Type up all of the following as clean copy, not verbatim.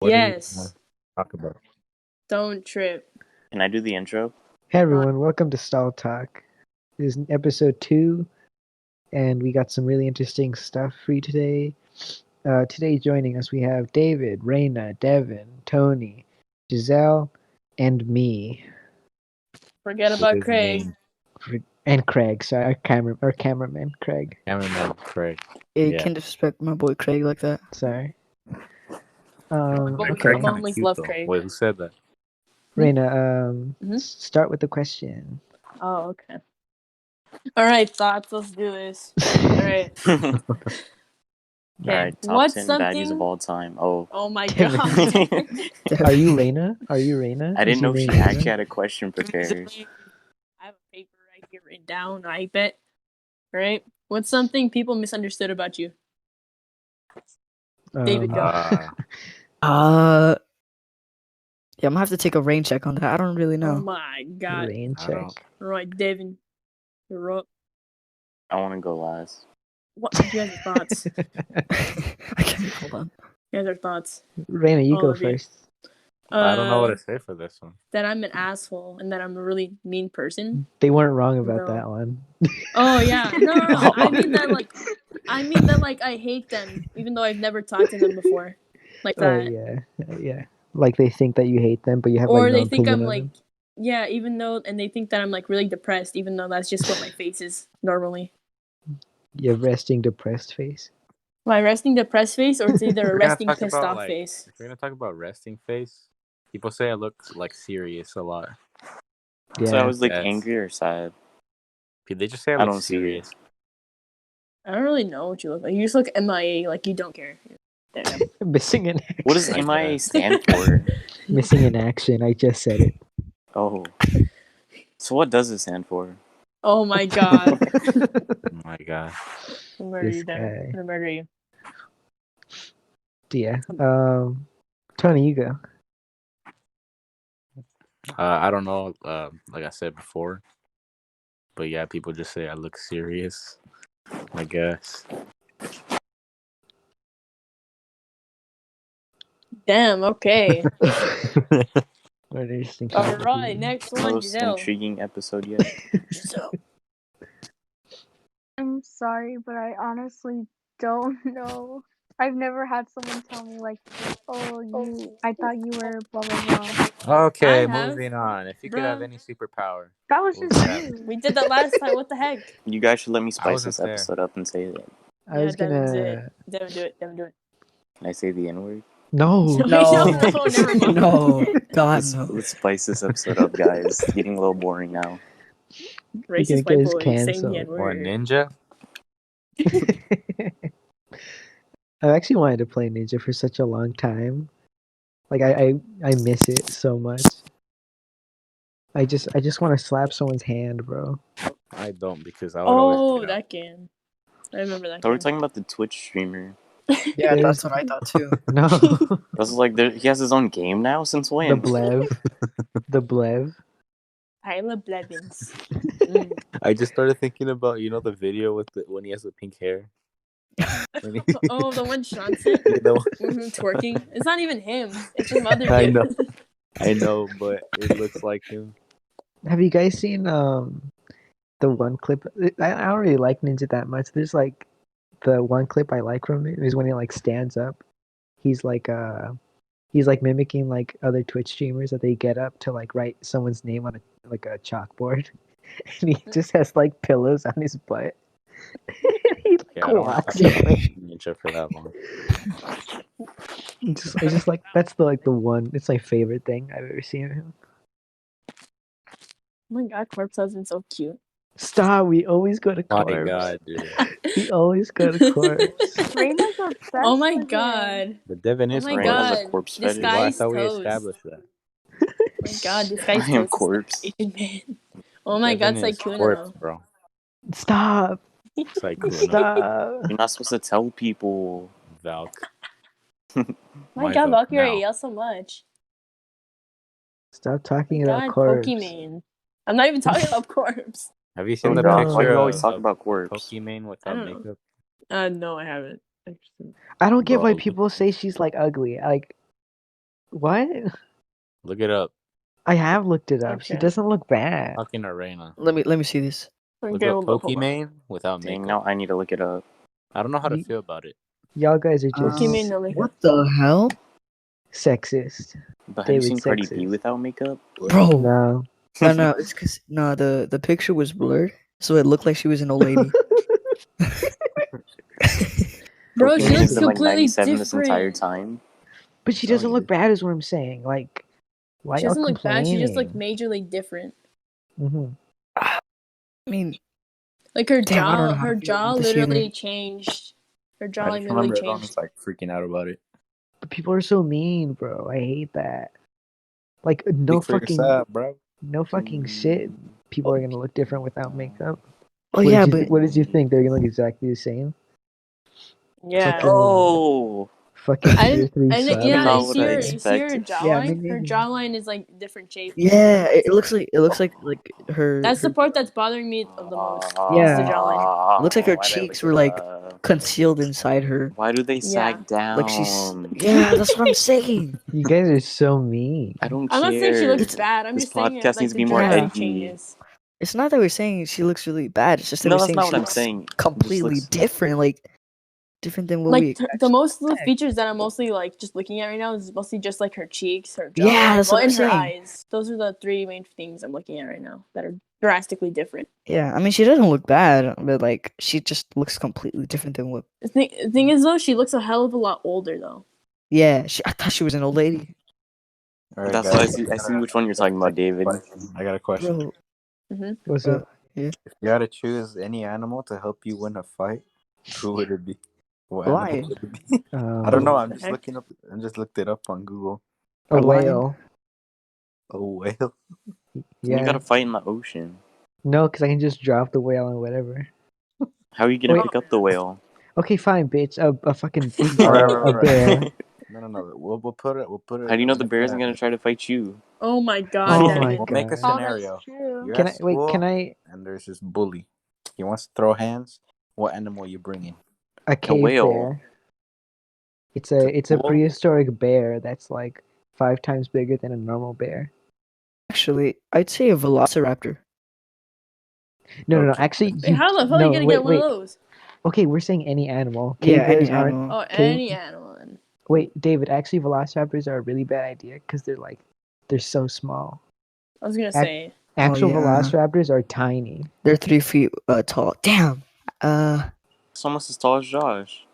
What do you Yes. talk about? Don't trip. Can I do the intro? Hey everyone, welcome to Stall Talk. This is episode 2, and we got some really interesting stuff for you today. Today joining us we have David, Raina, Devin, Tony, Giselle, and me. Forget What about does it Craig. mean? And Craig, sorry, our cameraman, Craig. Cameraman Craig. Yeah, you Yeah. can't disrespect my boy Craig like that. Sorry. Both Okay, of them love Craig. Wait, who said that? Raina, Mhm. start with the question. Oh, okay. All right, thoughts. Let's do this. All right. All Okay. right, top What's 10 something? baddies of all time. Oh. Oh my Damn god. Are you Raina? Are you Raina? I didn't Is know your she name Raina? actually had a question prepared. I have a paper right here written down. I bet. All right. What's something people misunderstood about you? David, go. Yeah, I'm gonna have to take a rain check on that. I don't really Oh know. my god. Rain I check. don't- All right, Devin. You're up. I want to go last. What you guys' thoughts? Okay, hold on. You guys are thoughts. Raina, you All go of you. first. I don't know what to say for this one. That I'm an asshole and that I'm a really mean person. They weren't wrong about No. that one. Oh yeah, no. I mean that like I hate them, even though I've never talked to them before, like Oh that. yeah. Like they think that you hate them, but you have Or like no they think opinion I'm on like, them. yeah, even though, and they think that I'm like really depressed, even though that's just what my face is normally. You have resting depressed face. My resting depressed face, or it's either a We're gonna resting talk pissed about, off like- face. If we're gonna talk about resting face, people say I look like serious a lot. Yeah. So I was like Yes. angry or sad. They just say I I look don't see it. serious. I don't really know what you look like. You just look MIA, like you don't care. Damn. Missing in action. What does I MIA guess. stand for? Missing in action? I just said it. Oh. So what does it stand for? Oh my god. Oh my god. I'm gonna murder This you, Devin. guy. I'm gonna murder you. Yeah. Tony, you go. I don't know. Like I said before, but yeah, people just say I look serious. I guess. Damn. Okay. What an interesting. All topic. right. Next one, Most Giselle. intriguing episode yet. Giselle. I'm sorry, but I honestly don't know. I've never had someone tell me like, "Oh, I thought you were blah blah blah." Okay, I have, moving on. If you could have bruh. any superpower, That was what just would that be? you. We did that last time. What the heck? You guys should let me spice wasn't this there. episode up and say that. I was Devin's gonna. it. Devin, do it. Devin, do it. Can I say the N-word? No. No, never mind. No, God, Let's, no. let's spice this episode up, guys. It's getting a little boring now. Racist get white us boy saying the canceled. Or N-word. ninja? I've actually wanted to play Ninja for such a long time. Like I miss it so much. I just want to slap someone's hand, bro. I don't because I would always. Oh, get out. that game. I remember that So we're game. talking about the Twitch streamer. Yeah, There's- that's what I thought too. No, That's like he has his own game now. Since the when? Blev, the Blev. Tyler Blevins. Mm. I just started thinking about the video with when he has the pink hair. When he- Oh, the one Sean sent? You know, Twerking. It's not even him. It's some other I dude. know. I know, but it looks like him. Have you guys seen the one clip? I don't really like Ninja that much. There's like the one clip I like from it is when he like stands up. He's like mimicking like other Twitch streamers that they get up to like write someone's name on a chalkboard, and he just has like pillows on his butt. He like Yeah, I don't walks. Ninja for that long. I just like that's the one. It's my favorite thing I've ever seen of him. Oh my god, Corpse husband's so cute. Stop! We always go to My Corpse. God, dude. We always go to Corpse. Raina's obsessed. Oh my with him. god. But Devin Oh is my Raina corpse. has a god. corpse This fetish. guy Well, I is thought we toast. established that. Oh my god, this guy's I am toast. corpse. Asian man. Oh my god, Devin is Sykkuno. corpse, bro. Stop! It's like Stop! You're not supposed to tell people. Valk. Oh my My god, vote Valkyrie, now. yell so much. Stop talking God, about Corpse. Pokemon. I'm not even talking about Corpse. Have you Oh, seen the no. God, why picture you always of talk about corpse? Pokimane I without don't know. makeup? No, I haven't. Actually. I don't get why Bro. people say she's like ugly. Like What? Look it up. I have looked it up. She Okay. doesn't look bad. Fucking Arena. Let me see this. Look Okay, up hold on, hold on. Pokimane without Dang, makeup. now I need to look it up. I don't know how to You- feel about it. Y'all guys are just Pokimane no makeup. What the hell, sexist. But have you David seen Cardi B sexist. without makeup? bro? No. No, it's because the picture was blurred, so it looked like she was an old lady. Bro, she Pokimane looks has been like completely 97 this entire different. time. But she Oh, doesn't look yeah. bad, is what I'm saying. Like, why She y'all doesn't look bad. She just like complaining? majorly different. Hmm. I mean, Like her Damn, I don't know how her to feel jaw about this either. literally changed. Her jaw I like just literally remember everyone changed. was like freaking out about it. But people are so mean, bro. I hate that. Like, no Speak for fucking, yourself, bro. shit. People are gonna look different without makeup. oh yeah, but What did you think? They're gonna look exactly the same? Yeah. Fucking- Oh, Fucking I tier didn't. 3 I didn't. sub. Yeah, not you what see I her. You see her expected. Yeah, me jawline. Her neither. jawline is like different shape. yeah, it looks like her. That's her the part that's bothering me of the most. Yeah. Is the jawline. It looks like her Why'd I cheeks look were, it like, up? concealed inside her. Why do they sag down? Like she's yeah, that's what I'm saying. You guys are so mean. I don't I'm care. not saying she looks It's- bad. I'm This just saying podcast like needs to the be more drastic edgy. changes. It's not that we're saying she looks really bad. It's just that No, we're that's saying not she what I'm looks saying. It just completely looks- different. Like different than what we. Like the most of the features that I'm mostly like just looking at right now is mostly just like her cheeks, her jawline, Yeah, that's what and I'm her saying. eyes. Those are the three main things I'm looking at right now that are drastically different. Yeah, I mean she doesn't look bad, but like she just looks completely different than what. The thing is though, she looks a hell of a lot older though. Yeah, I thought she was an old lady, All right, That's guys. what I see. I see which one you're talking about, David. I got a question. bro. What's Bro, up? If you had to choose any animal to help you win a fight, who would it be? What Why? animal would it be? I don't know. I'm just heck? looking up. I just looked it up on Google. A A lion? whale. A whale. You Yeah. gotta fight in the ocean. No, because I can just drop the whale and whatever. How are you gonna Wait. pick up the whale? Okay, fine, bitch. A fucking All a bear. No. We'll put it. We'll put it. How do you know in the a bear isn't scenario. gonna try to fight you? Oh my god, Oh damn my it. We'll make a God. scenario. that's true. You're Can at I wait? school, Can I and there's this bully. He wants to throw hands. What animal you bringing? a cave whale. bear? It's a Well- prehistoric bear that's like 5 times bigger than a normal bear. Actually, I'd say a velociraptor. No. Okay. Actually, Wait, how the hell are you gonna get one of those? Okay, we're saying any animal. Yeah, Cave bears any aren't. animal. Oh, Cave- any animal. Then. Wait, David. Actually, velociraptors are a really bad idea because they're so small. I was gonna Ac- say. Actual yeah. velociraptors are tiny. They're 3 feet tall. Damn. It's almost as tall as Josh.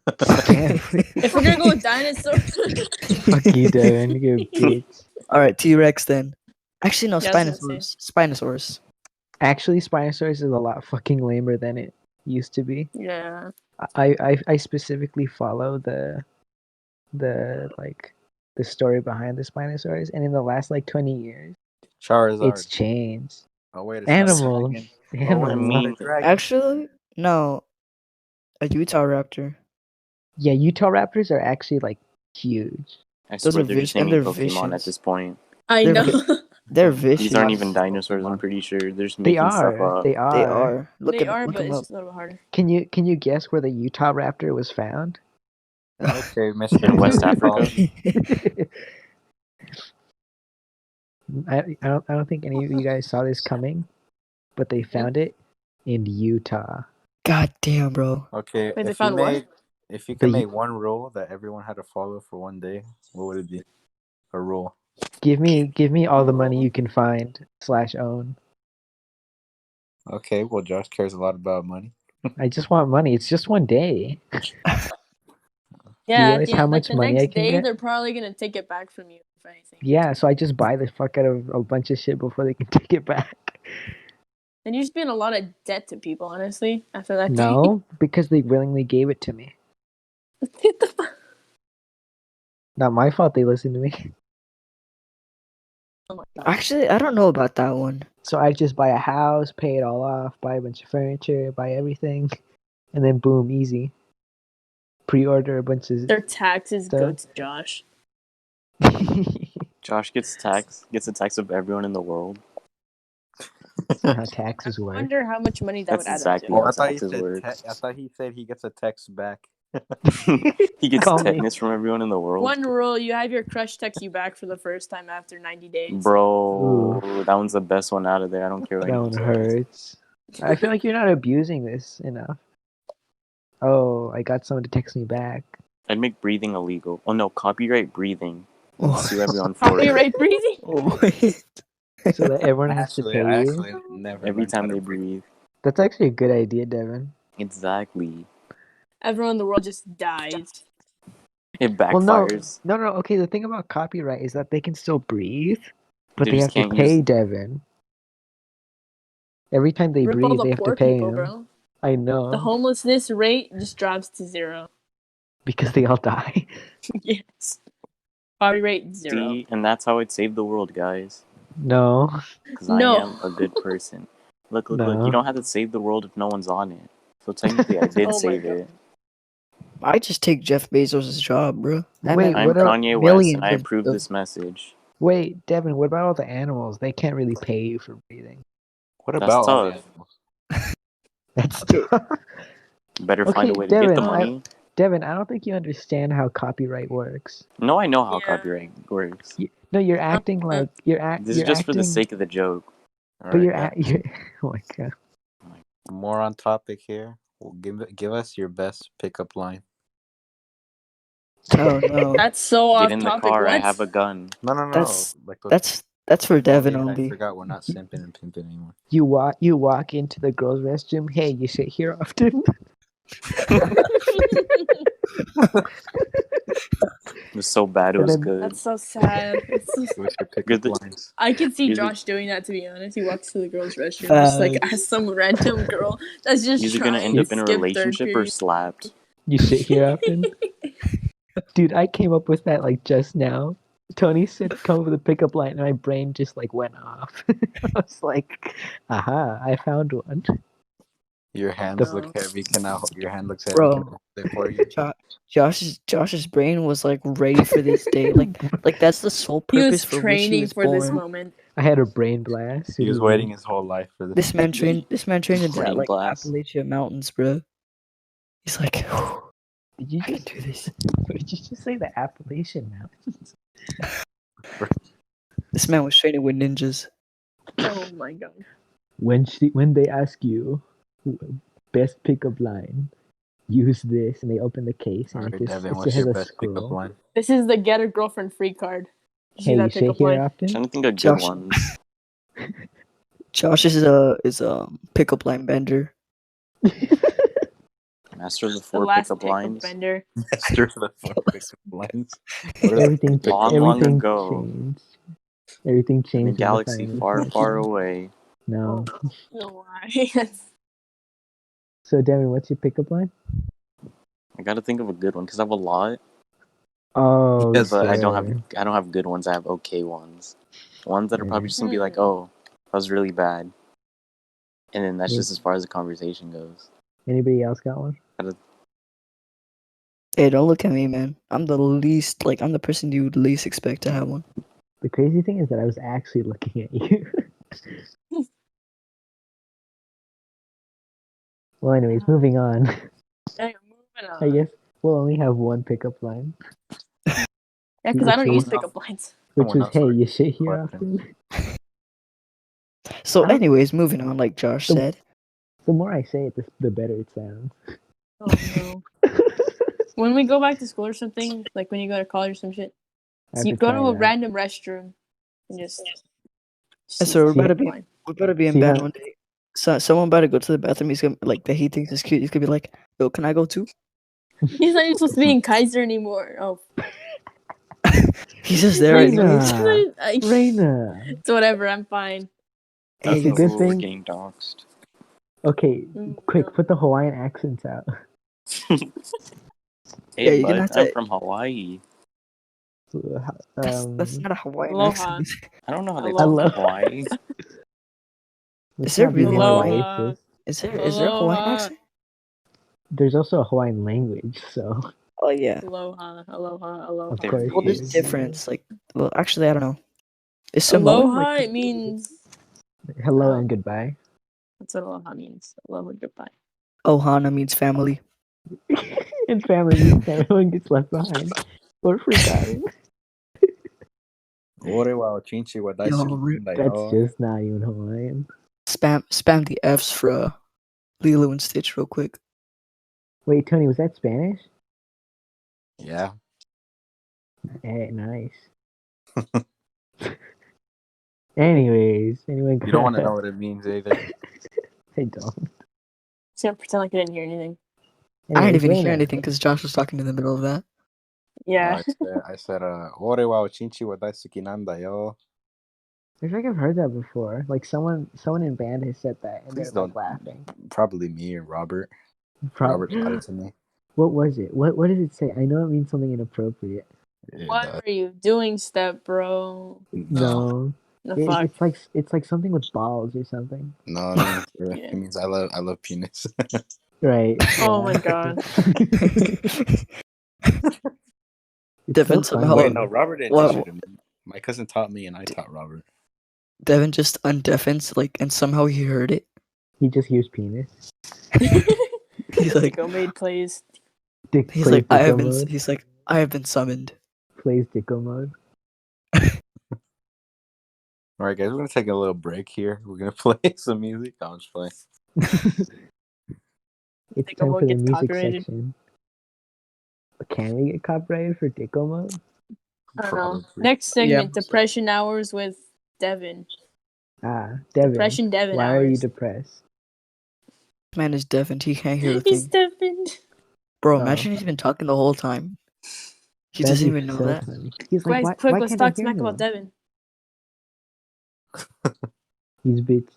If we're gonna go with dinosaurs. Fuck you, Devin. You're a bitch. All right, T-Rex then. Actually, no, Yeah, I was gonna Spinosaurus. Spinosaurus. Actually, Spinosaurus is a lot fucking lamer than it used to be. Yeah. I specifically follow the like the story behind the Spinosaurus, and in the last like 20 years, Charizard. it's changed. Oh wait, it's not a Animals. dragon. Animals. I It's not a mean, dragon. Actually, no. A Utah Raptor. Yeah, Utah Raptors are actually like huge. I Those swear are they're just and naming they're Pokemon at vicious. this point. I They're know. They're vicious. These aren't even dinosaurs. I'm pretty sure they're just They making stuff are. up. They are. They are. Look They at are, look but them it's up. just a little harder. Can you guess where the Utah Raptor was found? Okay, Mr. In West Africa? I don't think any of you guys saw this coming, but they found it in Utah. God damn, bro. Okay, Wait, they if found what? if you could The- make one rule that everyone had to follow for one day, what would it be? A rule. Give me all the money you can find / own. Okay, well, Josh cares a lot about money. I just want money. It's just one day. Yeah, realize how much the money I next can day get? they're probably gonna take it back from you if anything. Yeah, so I just buy the fuck out of a bunch of shit before they can take it back. And you're just being a lot of debt to people, honestly. After that, No, because they willingly gave it to me. Get the fuck- Not my fault they listened to me. Oh my god. Actually, I don't know about that one. So I just buy a house, pay it all off, buy a bunch of furniture, buy everything, and then boom, easy. Pre-order a bunch of. Their taxes go Stuff. to Josh. Josh gets a tax of everyone in the world. That's not how taxes I work. wonder how much money that That's would add exactly up how I thought he taxes said works. I thought he said he gets a text back. He gets Call me. tetanus from everyone in the world. One rule: you have your crush text you back for the first time after 90 days. Bro, that one's the best one out of there. I don't care what That anyone one says. hurts. I feel like you're not abusing this enough. Oh, I got someone to text me back. I'd make breathing illegal. Oh no, copyright breathing. Oh, Sue everyone for it. Copyright breathing. oh wait. So that everyone has to Actually, pay I you. actually never Every learned how time to they breathe. breathe. That's actually a good idea, Devin. Exactly. Everyone in the world just dies. It Well, no, backfires. no. Okay, the thing about copyright is that they can still breathe, but They they just have to can't pay use- Devin. Every time they Rip all breathe, the they have poor to pay people, him. bro. I know. The homelessness rate just drops to 0. Because they all die. Yes. Copyright 0. See, and that's how I'd save the world, guys. No. Because No. I am a good person. Look, No. you don't have to save the world if no one's on it. So technically, I did Oh my save God. it. I just take Jeff Bezos' job, bro. That Wait, man I'm what are- Kanye West, millions and I of- approve of- this message. Wait, Devin, what about all the animals? They can't really pay you for breathing. What That's about all the tough. animals? That's Better find a Okay, way to get the Devin, money. Devin, I don't think you understand how copyright works. No, I know how Yeah. copyright works. No, you're acting like you're This you're is just for the acting- sake of the joke. But Alright, you're yeah. at you're, oh my god. More on topic here. Well, give us your best pickup line. Oh no, That's so off Get in the topic. car. I What? have a gun. No. That's- Like the that's for Devin I only. forgot we're not simping and pimping anymore. You walk into the girls' restroom. Hey, you sit here often. It was so bad. It And was then- good. That's so sad. It's so Give us your Good pickup to- lines. I could see He's a- Josh doing that, to be honest. He walks to the girls' restroom, just like Facts. as some random girl that's just Either trying gonna end to up in a skip third relationship or period. slapped. You sit here often. Dude, I came up with that like just now. Tony said come up with a pickup line and my brain just like went off. I was like, aha, I found one. Your hands No. look heavy. Your hand looks heavy. Bro. Can I hold it for you? Josh's brain was like ready for this day. Like that's the sole He purpose was for which he training was for this born. moment. I had a brain blast. He was waiting his whole life for this. This man trained in the Brain like blast. Appalachian Mountains, bro. He's like, Did you I can just do this. did you just say the Appalachian Mountains? This man was training with ninjas. Oh my god. When they ask you best pickup line, use this, and they open the case and Alright, it Devin, just what's has your a best pickup scroll. line? This is the get a girlfriend free card. You see Hey, you that sit pickup here line? I'm trying often? to think of good Josh. ones. Josh is a pickup line bender. Master of the The 4 last pickup pickup lines. bender. Master of the 4 pickup lines. What are Everything, the Long, pickup long everything ago. changed. Everything In changed. a when the galaxy final far, question. far away. No. No lie. So, Devin, what's your pickup line? I gotta think of a good one because I have a lot, Oh, Yes, but I don't sir. have good ones. I have okay ones. Ones that are probably Maybe. just gonna be like, oh, that was really bad, and then that's Maybe. just as far as the conversation goes. Anybody else got one? Hey, don't look at me, man. I'm the person you would least expect to have one. The crazy thing is that I was actually looking at you. Well, anyways, moving on. Hey, moving on. I guess we'll only have one pickup line, Yeah, because I don't Okay. use pickup lines. which Someone was, else "Hey, already you sit here question. often." So, I don't- anyways, moving on. Like Josh So- said, The more I say it, the better it sounds. Oh no. When we go back to school or something, like when you go to college or some shit, I so have you to go try to a that. random restroom and just. so we're See- about to be Line. in See bed how- one day. So someone about to go to the bathroom. He's gonna like that. He thinks it's cute. He's gonna be like, "Yo, can I go too?" He's not even supposed to be in Kaiser anymore. Oh, He's just there Raina. anyways. Raina. It's whatever. I'm fine. That's a Hey, good We're thing. getting doxxed. Okay, quick, No. put the Hawaiian accents out. Hey, Yeah, you're gonna bud, have I'm to- from Hawaii. That's not a Hawaiian Aloha. accent. I don't know how they Aloha. talk in Hawaii. Let's Is there not be really more Aloha. racist. Is there a Hawaiian Aloha. accent? There's also a Hawaiian language, so Oh yeah. Aloha, aloha, aloha. of There course. it Well, there's is. difference. Like, well, actually, I don't know. Is Samoan Aloha, like? it means. Hello Oh. and goodbye. That's what aloha means. Aloha, goodbye. Ohana means family. and family meets, everyone gets left behind or forgotten. Ore wa Ochinchi wa Yo, Daisuke That's yo. just not even Hawaiian. spam the Fs for Lilo and Stitch real quick. Wait, Tony, was that Spanish? Yeah. Hey, nice. Anyways, anyone You don't want to got- know what it means either. I don't. Just gonna pretend like I didn't hear anything. I didn't Anyways, even hear Reina, anything because Josh was talking in the middle of that. Yeah. I said, Ore wa Ochinchi wa Daisuke nanda yo. I feel like I've heard that before. Like someone in band has said that, and Please they're like don't. laughing. Probably me or Robert. Prob- Robert taught it to me. What was it? What did it say? I know it means something inappropriate. What were you doing, step bro? No, The fuck. it's like something with balls or something. No, Yeah. it means I love penis. Right. Oh yeah. my god. It's Devin so somehow- funny. Wait, no, Robert didn't What- teach it to me. My cousin taught me, and I taught Robert. Devin just undeafens, like, and somehow he heard it. He just hears penis. He's like, Go made plays. Dick he's plays like, I dicko have been, mode. he's like, I have been summoned. Plays dicko mode. All right, guys, we're gonna take a little break here. We're gonna play some music. I'm just playing. It's Dicko time mode for the gets music copyrighted. section. Can we get copyrighted for dicko mode? I don't know. Probably. Next segment, Yeah. Depression Hours with Devin. Devin. Depression Devin Why are you hours. depressed? Man is deafened. He can't hear a He's thing. Devin. Bro, Oh. imagine he's been talking the whole time. He That'd doesn't be even know so that. funny. He's like, Guys, why, quick, why let's can't I talk hear smack him? about Devin. He's bitch.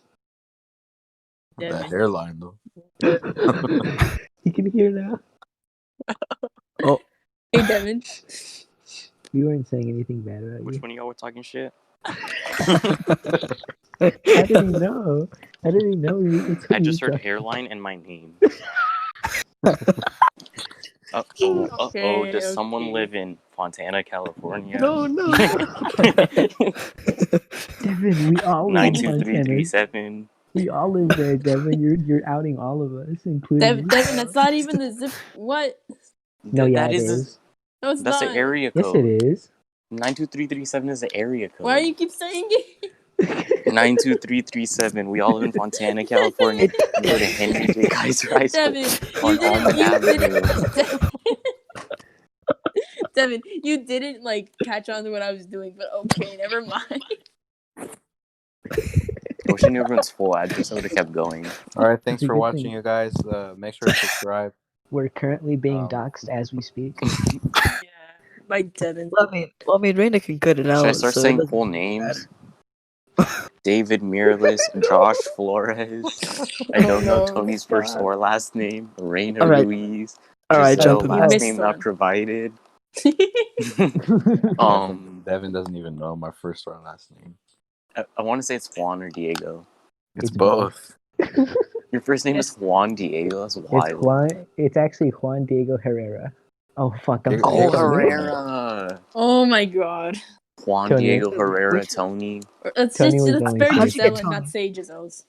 The Devin. hairline, though. You can hear now. Hey, Devin. We weren't saying anything bad about Which you. one of y'all were talking shit? How did he know? How did he know? I just heard hairline and my name. Okay, Does someone okay. live in Fontana, California? No. Devin, we all live in Montana. 92337. We all live there, Devin. You're outing all of us, including Devin, that's not even the zip. What? No, yeah, That it is is. No, it's that's not. the area Yes, code. it is. 92337 is the area code. Why do you keep saying it? 92337. We all live in Fontana, California. We go to Henry J. Kaiser High School Devin, on Almond Avenue. Devin, you didn't like catch on to what I was doing, but okay, never mind. I wish I knew everyone's full address. I would have kept going. All right, thanks It's a for good watching, thing. you guys. Make sure to subscribe. We're currently being Um, doxxed as we speak. Yeah, by Devin. Well, I mean, Reina can cut it out. Should I start so it saying doesn't full really names? matter. David Miralles, Josh Flores. I don't know no, Tony's stop. first or last name. Rainer All right. Louise. All right, Giselle, jump him. You last missed name not one. provided. Devin doesn't even know my first or last name. I want to say it's Juan or Diego. It's It's both. Your first name is Juan Diego. That's It's wild. Juan. It's actually Juan Diego Herrera. Oh fuck! I'm Oh, sorry. Herrera. Oh my god. Juan Tony. Diego Herrera, Which- Tony. Let's Tony was let's only spare three. How'd you Giselle get and not Tony? say Giselle's.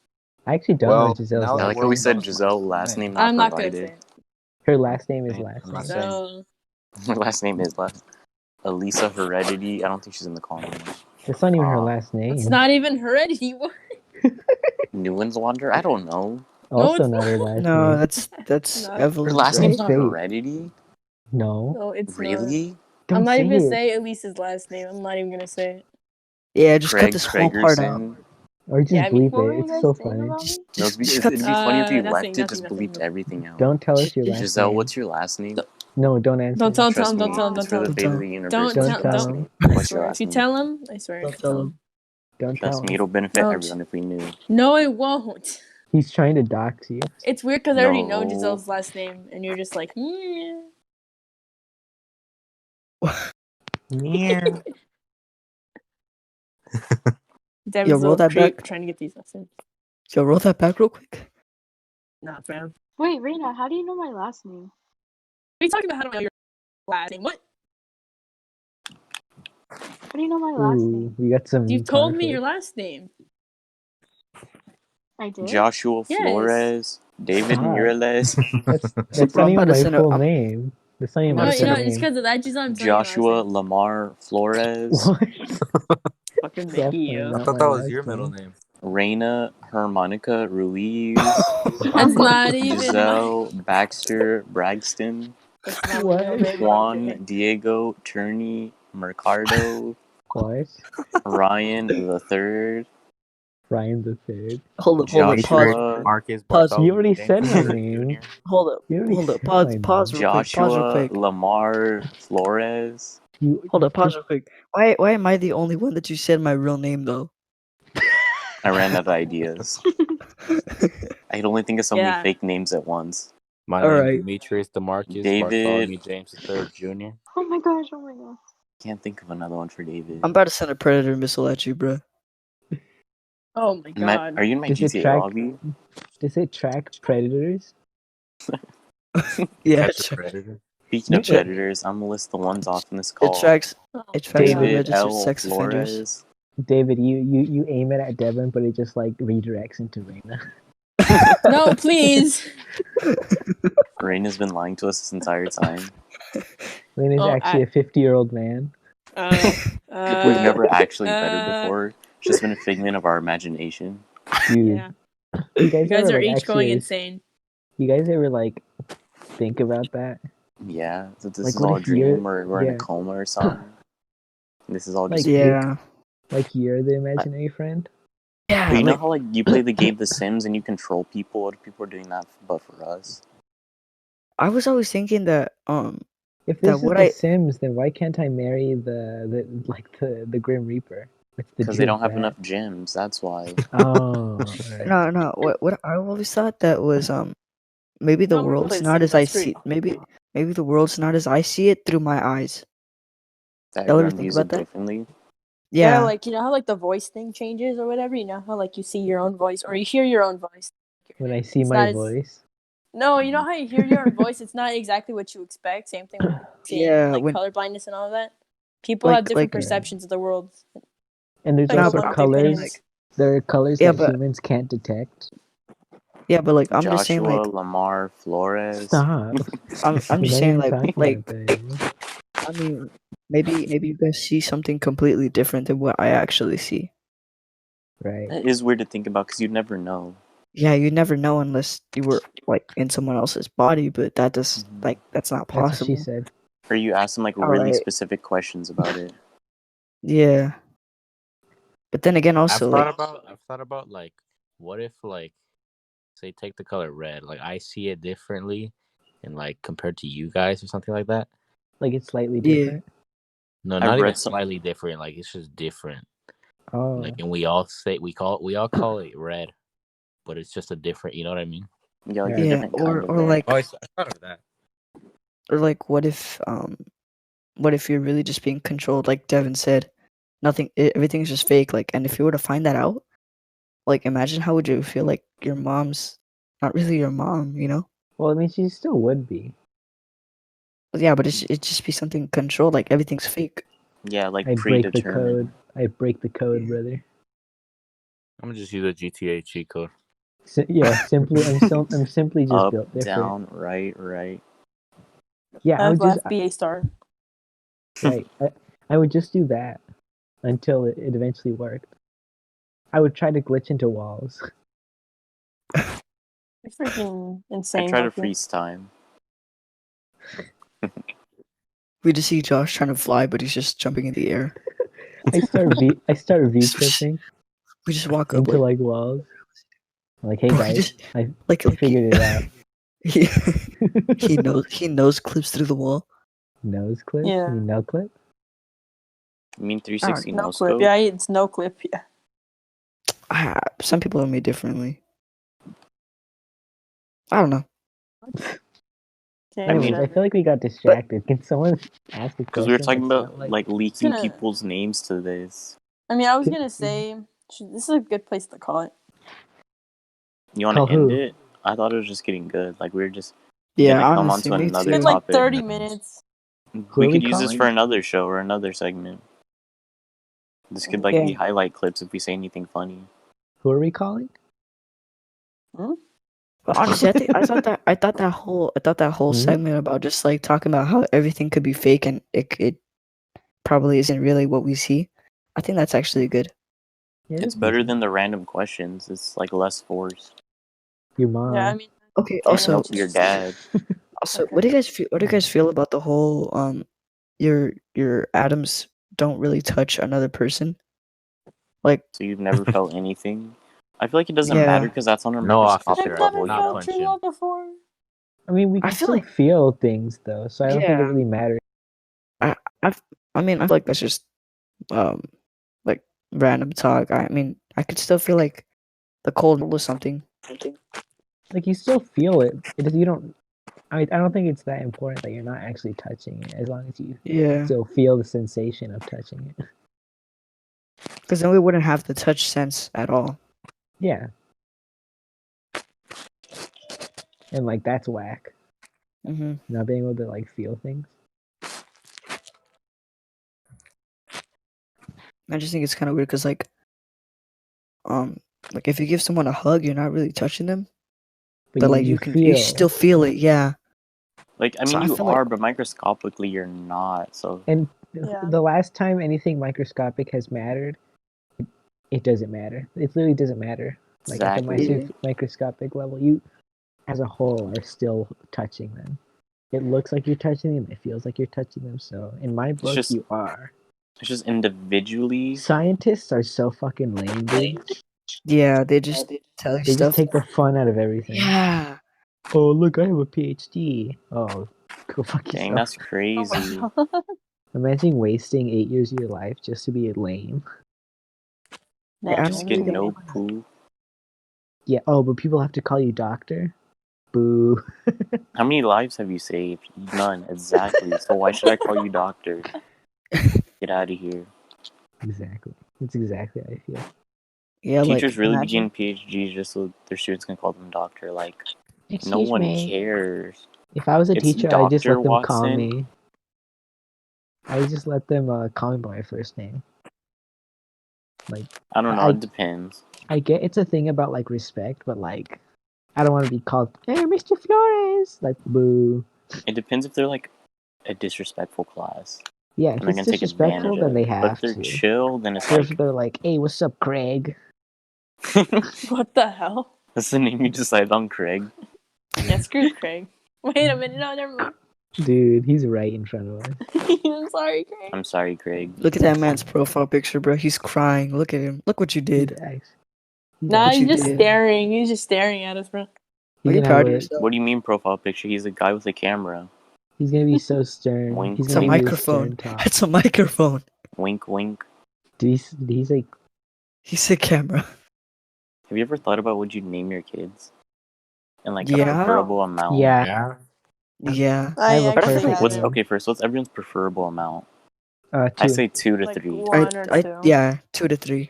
I actually don't Well, know Giselle's now I that last like how we're we name. said on- Giselle, last name not I'm not gonna say provided. it. Her last name is Same. last I'm name. not saying. So Her last name is last. Elisa Heredity. I don't think she's in the comments. That's not even her Uh, last name. it's not even heredity. What? Newenswander? I don't know. Also it's not her last No, name. that's No. Evelyn. Her last right? name's not Fate. Heredity? No. No, it's not. Really? Don't I'm not even say gonna it. say Elise's last name. I'm not even gonna say it. Yeah, just cut Craig this whole part out. Gregerson? Or just Yeah, bleep What were it. you It's guys so saying funny. about me? No, it'd be Just cut funny if you nothing, left it, nothing, just nothing. bleeped everything out. Don't tell us your last Giselle, name. what's your last name? No, don't answer. Don't tell him. Trust Don't me, tell him. it's Don't for tell the him. Don't Baylor Don't University. Don't tell. Trust tell me. him. I What's your swear. last If you name? tell him, I swear. Don't tell him. Don't tell Trust me, him. it'll benefit Don't. everyone if we knew. No, it won't. He's trying to dox you. It's weird because I already know No. Giselle's last name, and you're just like, yeah. Yeah. Devin's Yo, a roll little that creep back. trying to get these lessons. Yo, roll that back real quick. Nah, fam. Wait, Reina, how do you know my last name? Are you talking about how to know your last name? What? How do you know my last Ooh, name? we got some. You've told me conflict. your last name. I did. Joshua Yes. Flores. David Stop. Mireles, That's Bro, not I'm about even to my send full a. name. That's not even I'm No, my about to you send know, full a. it's name. because of that. Just I'm saying your last Joshua name. Lamar Flores, What? Fucking Definitely Mickey. I not thought my that was last your middle name. name. Reina Harmonica Ruiz, That's not even my. Giselle Baxter Bragston, That's not my What? middle name. Juan Diego Turney Mercado, What? Ryan the Third, Ryan the Third. Hold up, pause, Joshua Marcus pause, You Bartholomew already James said my III name. Jr. hold up, pause, pause real quick, Joshua Lamar Flores. hold up, pause real quick. Why am I the only one that you said my real name though? I ran out of ideas. I could only think of so many Yeah. fake names at once. My All name right. Demetrius DeMarcus David. Bartholomew James III Jr. Oh my gosh, oh my gosh. Can't think of another one for David. I'm about to send a predator missile at you, bro. Oh my god. Are you in my Does it GTA track? lobby? Does it track predators? Yeah, Catch a predator. Speaking of You- predators, I'm gonna list the ones off in this call. it tracks Oh, David unregistered L. sex offenders. Flores. David, you aim it at Devin, but it just like redirects into Reina. no, please. Reina's been lying to us this entire time. Reina's Oh, actually a 50-year-old man. We've never actually met her uh, before. She's been a figment of our imagination. Dude, Yeah. you guys, You guys ever are like each going actually? insane. You guys ever like think about that? Yeah, so this Like, is what all a if you're- dream or we're in a yeah. coma or something. This is all Like, just Yeah. Like you're the imaginary friend. Yeah, But you know like, how like you play the game The Sims and you control people? What if people are doing that but for us? I was always thinking that If That this is what The I- Sims, then why can't I marry the Grim Reaper? It's the Because they don't have Jude enough rat. gems, that's why. Oh, alright. no, what I always thought that was maybe the I'm gonna play world's The not Sims as on I screen. see maybe the world's not as I see it through my eyes. That Y'all ever everyone think views about it that? differently. Yeah, Yeah. like you know how like the voice thing changes or whatever. You know how like you see your own voice or you hear your own voice. When I see It's my not as- voice. No, you know how you hear your own voice. It's not exactly what you expect. Same thing with seeing Yeah, like when- color blindness and all of that. People Like- have different like- perceptions of the world. And there's Like, No, also but what I'm they saying, colors. think. There are colors Yeah, that but- humans can't detect. Yeah, but like I'm just saying Joshua like Lamar Flores. Stop. I'm We're just not saying even like talking like about that anymore. I mean maybe you guys see something completely different than what I actually see. Right. That is weird to think about because you'd never know. Yeah, you never know unless you were like in someone else's body, but that does Mhm. like that's not That's what possible. she said. Or you ask them like really Alright. specific questions about it. Yeah. But then again also like I've thought about like, what if like, say take the color red, like I see it differently, and like compared to you guys or something like that. Like it's slightly Yeah. different. No, I've not even read some- slightly different. Like it's just different. Oh. Like, and we all call it red, but it's just a different. You know what I mean? Yeah, like Yeah. a Yeah, different kind of or red. like Oh, I thought of that. or like what if you're really just being controlled like Devin said? Everything's just fake like and if you were to find that out, like imagine how would you feel like your mom's not really your mom, you know? Well, I mean, she still would be. Yeah, but it'd just be something controlled like everything's fake. Yeah, like I'd break the predetermined. code. I'd break the code, brother. I'm gonna just use a GTA cheat code. Yeah, simply. I'm simply just Up, built different. down, right. Yeah, I would just. FBA star. Right. I would just do that until it eventually worked. I would try to glitch into walls. You're freaking insane. I try to Matthew. freeze time. We just see Josh trying to fly, but he's just jumping in the air. I start V tripping We just walk up into like like walls. I'm like, hey Bro, he guys, just- I like figured it out. he knows clips through the wall. Nose clip? Yeah. You mean no clip? You mean 360 No no clip. scope? Yeah, it's no clip. Yeah. Some people are made differently. I don't know. Okay, Anyways, I whatever. feel like we got distracted. Can someone ask a question? Because we were talking that's about not like leaking gonna- people's names to this. I mean, I was gonna say this is a good place to call it. You want Call to end who? it? I thought it was just getting good. Like we were just Yeah, gonna come honestly, on to me another too. It's been like topic. 30 minutes. Who We are we could use this calling? for another show or another segment. This could like Yeah. be highlight clips if we say anything funny. Who are we calling? But honestly, I thought that whole Mhm. segment about just like talking about how everything could be fake and it probably isn't really what we see. I think that's actually good. Yeah, It's that's better decent. than the random questions. It's like less forced. Your mom. Yeah, I mean, Okay. Can't Also, help your dad. what do you guys feel? What do you guys feel about the whole your atoms don't really touch another person? Like, So you've never felt anything. I feel like it doesn't matter yeah, because that's on a No, microscopic officer, I level, will you not know. punch him. before. I mean, we I can feel still like feel things though, so I don't think it yeah. really matters. I I I mean I feel like that's just um like random talk. I mean I could still feel like the cold was something. Like you still feel it. It is, you don't. I mean, I don't think it's that important that you're not actually touching it, as long as you Yeah, still feel the sensation of touching it. because then we wouldn't have the touch sense at all. Yeah, and like that's whack. Hmm Not being able to like feel things. I just think it's kind of weird because um like if you give someone a hug, you're not really touching them, But but you, like you you feel. still feel it. Yeah. Like, I So mean, I you feel like are, but microscopically you're not. So And Yeah. the last time anything microscopic has mattered, it doesn't matter. It literally doesn't matter. Like at the exactly. microscopic level, you as a whole are still touching them. It looks like you're touching them. It feels like you're touching them. So in my It's book, just you are. individually. Scientists are so fucking lame, dude. yeah, they just tell you They just stuff. take the fun out of everything. Yeah. Oh, look, I have a PhD. Oh, go fuck Dang, yourself. that's crazy. Imagine wasting 8 years of your life just to be lame. Yeah, I Just don't get really no poo. Yeah. Oh, but people have to call you doctor. Boo. How many lives have you saved? None, exactly. So why should I call you doctor? Get out of here. Exactly. That's exactly how I feel. yeah, Teachers like really be imagine getting PhDs just so their students can call them doctor. Like, no Excuse one me. cares. If I was a It's teacher, I just Dr. let them call Watson. me. I just let them call me by my first name. Like I don't know, it depends. I get it's a thing about like respect, but like I don't want to be called, "Hey, Mr. Flores." Like, boo. It depends if they're like a disrespectful class. Yeah, And if they're it's gonna take disrespectful, advantage then of they it. But if have they're to. chill, then it's Or if like they're like, "Hey, what's up, Craig?" What the hell? that's the name you decided on, Craig. Yeah, screw Craig. Wait a minute, no, never mind. Dude, he's right in front of us. I'm sorry, Craig. I'm sorry, Craig. look at that man's profile picture, bro. He's crying. Look at him. Look what you He's did. he's Nah, What he's you just did. staring. He's just staring at us, bro. he's Are you gonna proud have of a, yourself? What do you mean profile picture? He's a guy with a camera. he's gonna be so stern. Wink, He's It's a gonna do his microphone. stern talk. It's a microphone. Wink, wink. He's like, He's a camera. Have you ever thought about what you'd name your kids? And like Yeah. a preferable amount? yeah, Yeah. Yeah. I have a actually perfect What's name. okay? First, what's everyone's preferable amount? Two. I say 2 to Like 3. one or two. Yeah, 2 to 3.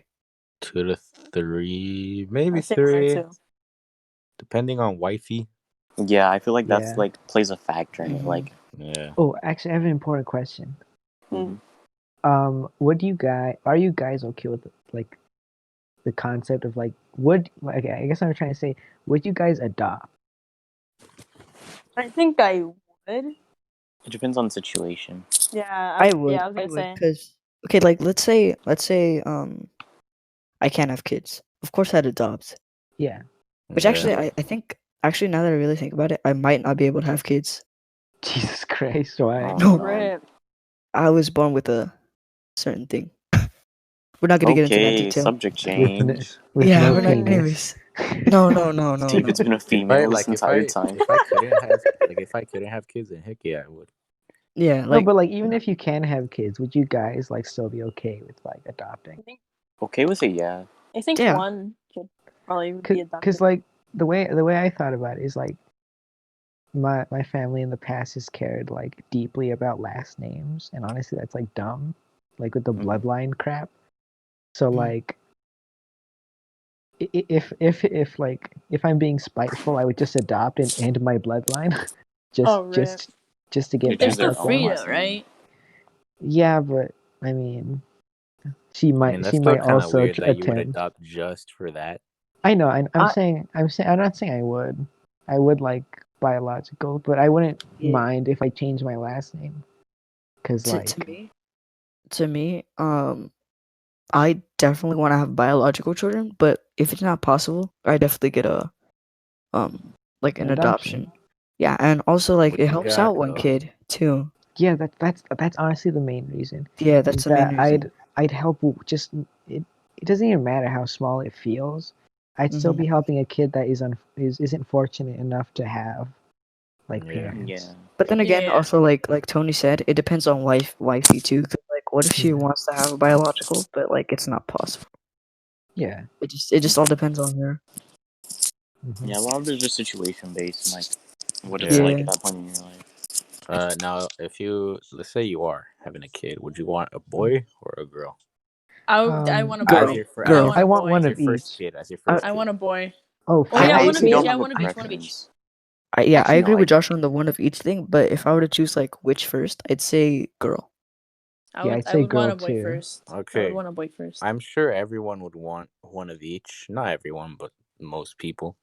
2 to 3, maybe I say one or 3, two. depending on wifey. Yeah, I feel like that's Yeah. like plays a factor in it. Mhm. Like, Yeah. Oh, actually, I have an important question. mhm. What do you guys? Are you guys okay with like the concept of like would? Okay, I guess I'm trying to say, would you guys adopt? I think I would. It depends on the situation. Yeah, I would. Yeah, I was gonna say. Cuz okay, like let's say I can't have kids. Of course I'd adopt. Yeah. Which Yeah. actually I think actually now that I really think about it, I might not be able to have kids. Jesus Christ, why? Oh, No. God. Rip. I was born with a certain thing. We're not gonna get into that Okay, detail. subject With, n- change. with Yeah, no we're not. penis. Anyways, no. Steve, it's been a If I female like, this entire time. if I couldn't have kids, then heck yeah, I would. Yeah, No, like but like even if you can have kids, would you guys like still be okay with like adopting? Okay with it, yeah. I think Yeah. one could probably be adopted. Because like the way I thought about it is like my family in the past has cared like deeply about last names, and honestly, that's like dumb, like with the Mhm. bloodline crap. So Mhm. like, if like if I'm being spiteful, I would just adopt and end my bloodline, just Oh, rip. just to get You They're choose back their still at free them. last though, name. right? Yeah, but I mean, she I might mean, that's she still might kind of also weird that you would attempt. adopt just for that. I know. I'm I- saying I'm not saying I would. I would like biological, but I wouldn't Yeah. mind if I changed my last name. Cause like, To me, I definitely want to have biological children, but if it's not possible, I definitely get a like an An adoption. adoption. Yeah, and also like What it you helps got, out one though? kid too. yeah, that's honestly the main reason. Yeah, Is that's the main that reason. I'd help just it. It doesn't even matter how small it feels. I'd still Mhm. be helping a kid that isn't fortunate enough to have like Yeah. parents. Yeah. But then again, Yeah. also like Tony said, it depends on wifey too. 'Cause, like, what if she Yeah. wants to have a biological, but like it's not possible? Yeah. It just all depends on her. Mhm. Yeah, a lot of it is just situation based and like what Yeah. it's like Yeah. at that point in your life. Now, if let's say you are having a kid, would you want a boy or a girl? I want a Girl. As boy. your fir- I Girl. want I a want boy. one as of your first each. kid, as your I- first I kid. want a boy. Oh, Oh yeah, I one of actually each. don't Yeah, have a one of each. One of preference. each. I Actually, agree no, with Josh on the one of each thing, but if I were to choose like which first, I'd say girl. Yeah, I'd I say would want girl a boy too. first. I would Okay, want a boy first. I'm sure everyone would want one of each. Not everyone, but most people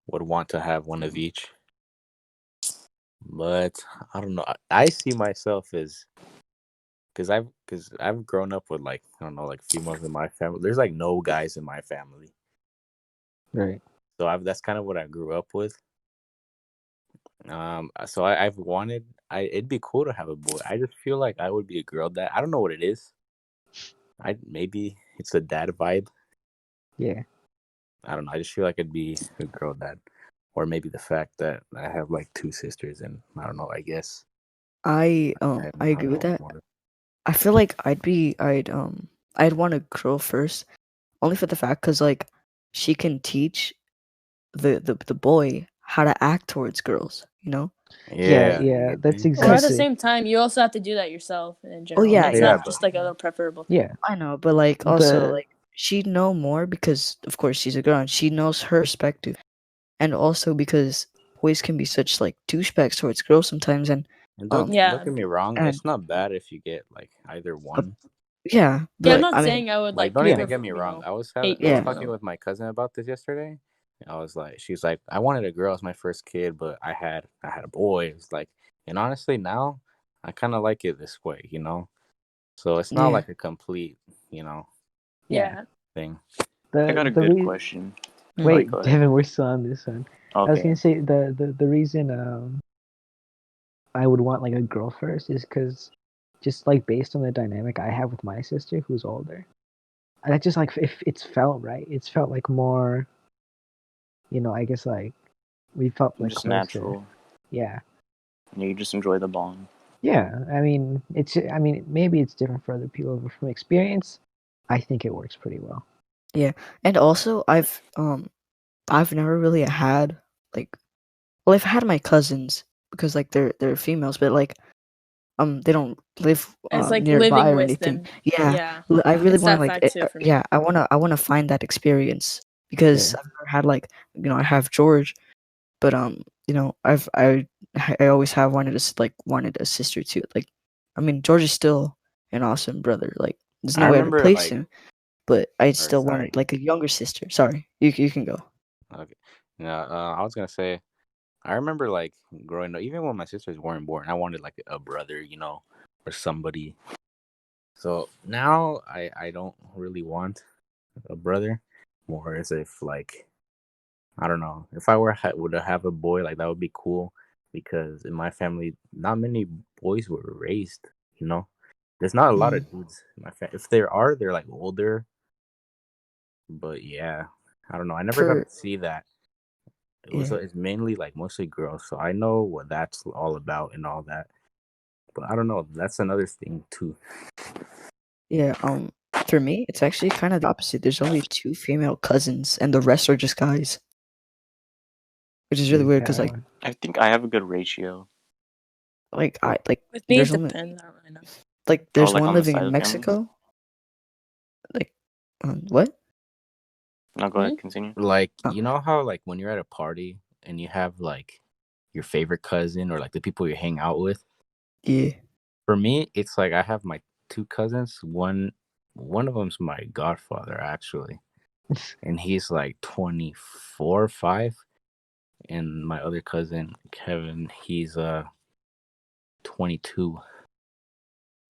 would want to have one of each. But I don't know. I see myself as because I've grown up with like I don't know like females in my family. There's like no guys in my family, Right. so that's kind of what I grew up with. So I've wanted. It'd be cool to have a boy. I just feel like I would be a girl dad. I don't know what it is. Maybe it's a dad vibe. Yeah. I don't know. I just feel like it'd be a girl dad, or maybe the fact that I have like two sisters, and I don't know. I guess I I agree don't with know. that. I feel like I'd want a girl first, only for the fact because like she can teach the boy how to act towards girls, you know? Yeah, Yeah. that's Or at the exactly. same time, you also have to do that yourself in general. yeah, That's yeah, not but- just like a preferable thing. Yeah. I know, but like also The- like she'd know more because of course she's a girl and she knows her perspective, and also because boys can be such like douchebags towards girls sometimes, and And don't Yeah. get me wrong. and- It's not bad if you get like either one. yeah, Yeah, I'm but not I mean, saying I would Like, like. don't Yeah. even get me wrong. I was hate Yeah. talking with my cousin about this yesterday. I was like, she's like, I wanted a girl as my first kid, but I had a boy. It's like, and honestly, now I kind of like it this way, you know. So it's not Yeah. like a complete, Yeah. thing. I got a the good rea- question. Wait, go ahead. Devin, we're still on this one. I was Okay. gonna say the reason I would want like a girl first is because just like based on the dynamic I have with my sister who's older, and that just like if it's felt right, it's felt like more, I guess like we felt like Just closer. natural. Yeah, You just enjoy the bond. yeah. I mean, maybe it's different for other people, but from experience, I think it works pretty well. and also I've never really had like, well, I've had my cousins because like they're females, but like they don't live It's like nearby living or with anything. them. Yeah, I really It's want that to like fact too for me. yeah, I want to find that experience because Yeah. I've never had like I have George, but I always have wanted a sister too. Like, I mean, George is still an awesome brother. Like, there's no I way to remember, replace like- him. But I Or, still sorry. wanted like a younger sister. Sorry, you can go. Okay. Yeah, I was gonna say, I remember like growing up, even when my sisters weren't born, I wanted like a brother, or somebody. So now I don't really want a brother, more as if like I don't know, if I would have a boy, like that would be cool, because in my family not many boys were raised. There's not a lot of dudes in my family. If there are, they're like older. But yeah, I don't know. I never got to see that. It's mainly like mostly girls, so I know what that's all about and all that. But I don't know. That's another thing too. Yeah, for me, it's actually kind of the opposite. There's only 2 female cousins, and the rest are just guys, which is really weird because like I think I have a good ratio. I like With me, it there's only depends. I don't really know. like there's like one on the living side in of the family? Mexico. Like, what? No, go ahead, continue. Like, Oh. you know how like when you're at a party and you have like your favorite cousin or like the people you hang out with. Yeah. For me, it's like I have my 2 cousins. One of them's my godfather actually, and he's like 24, 5. and my other cousin Kevin, he's 22.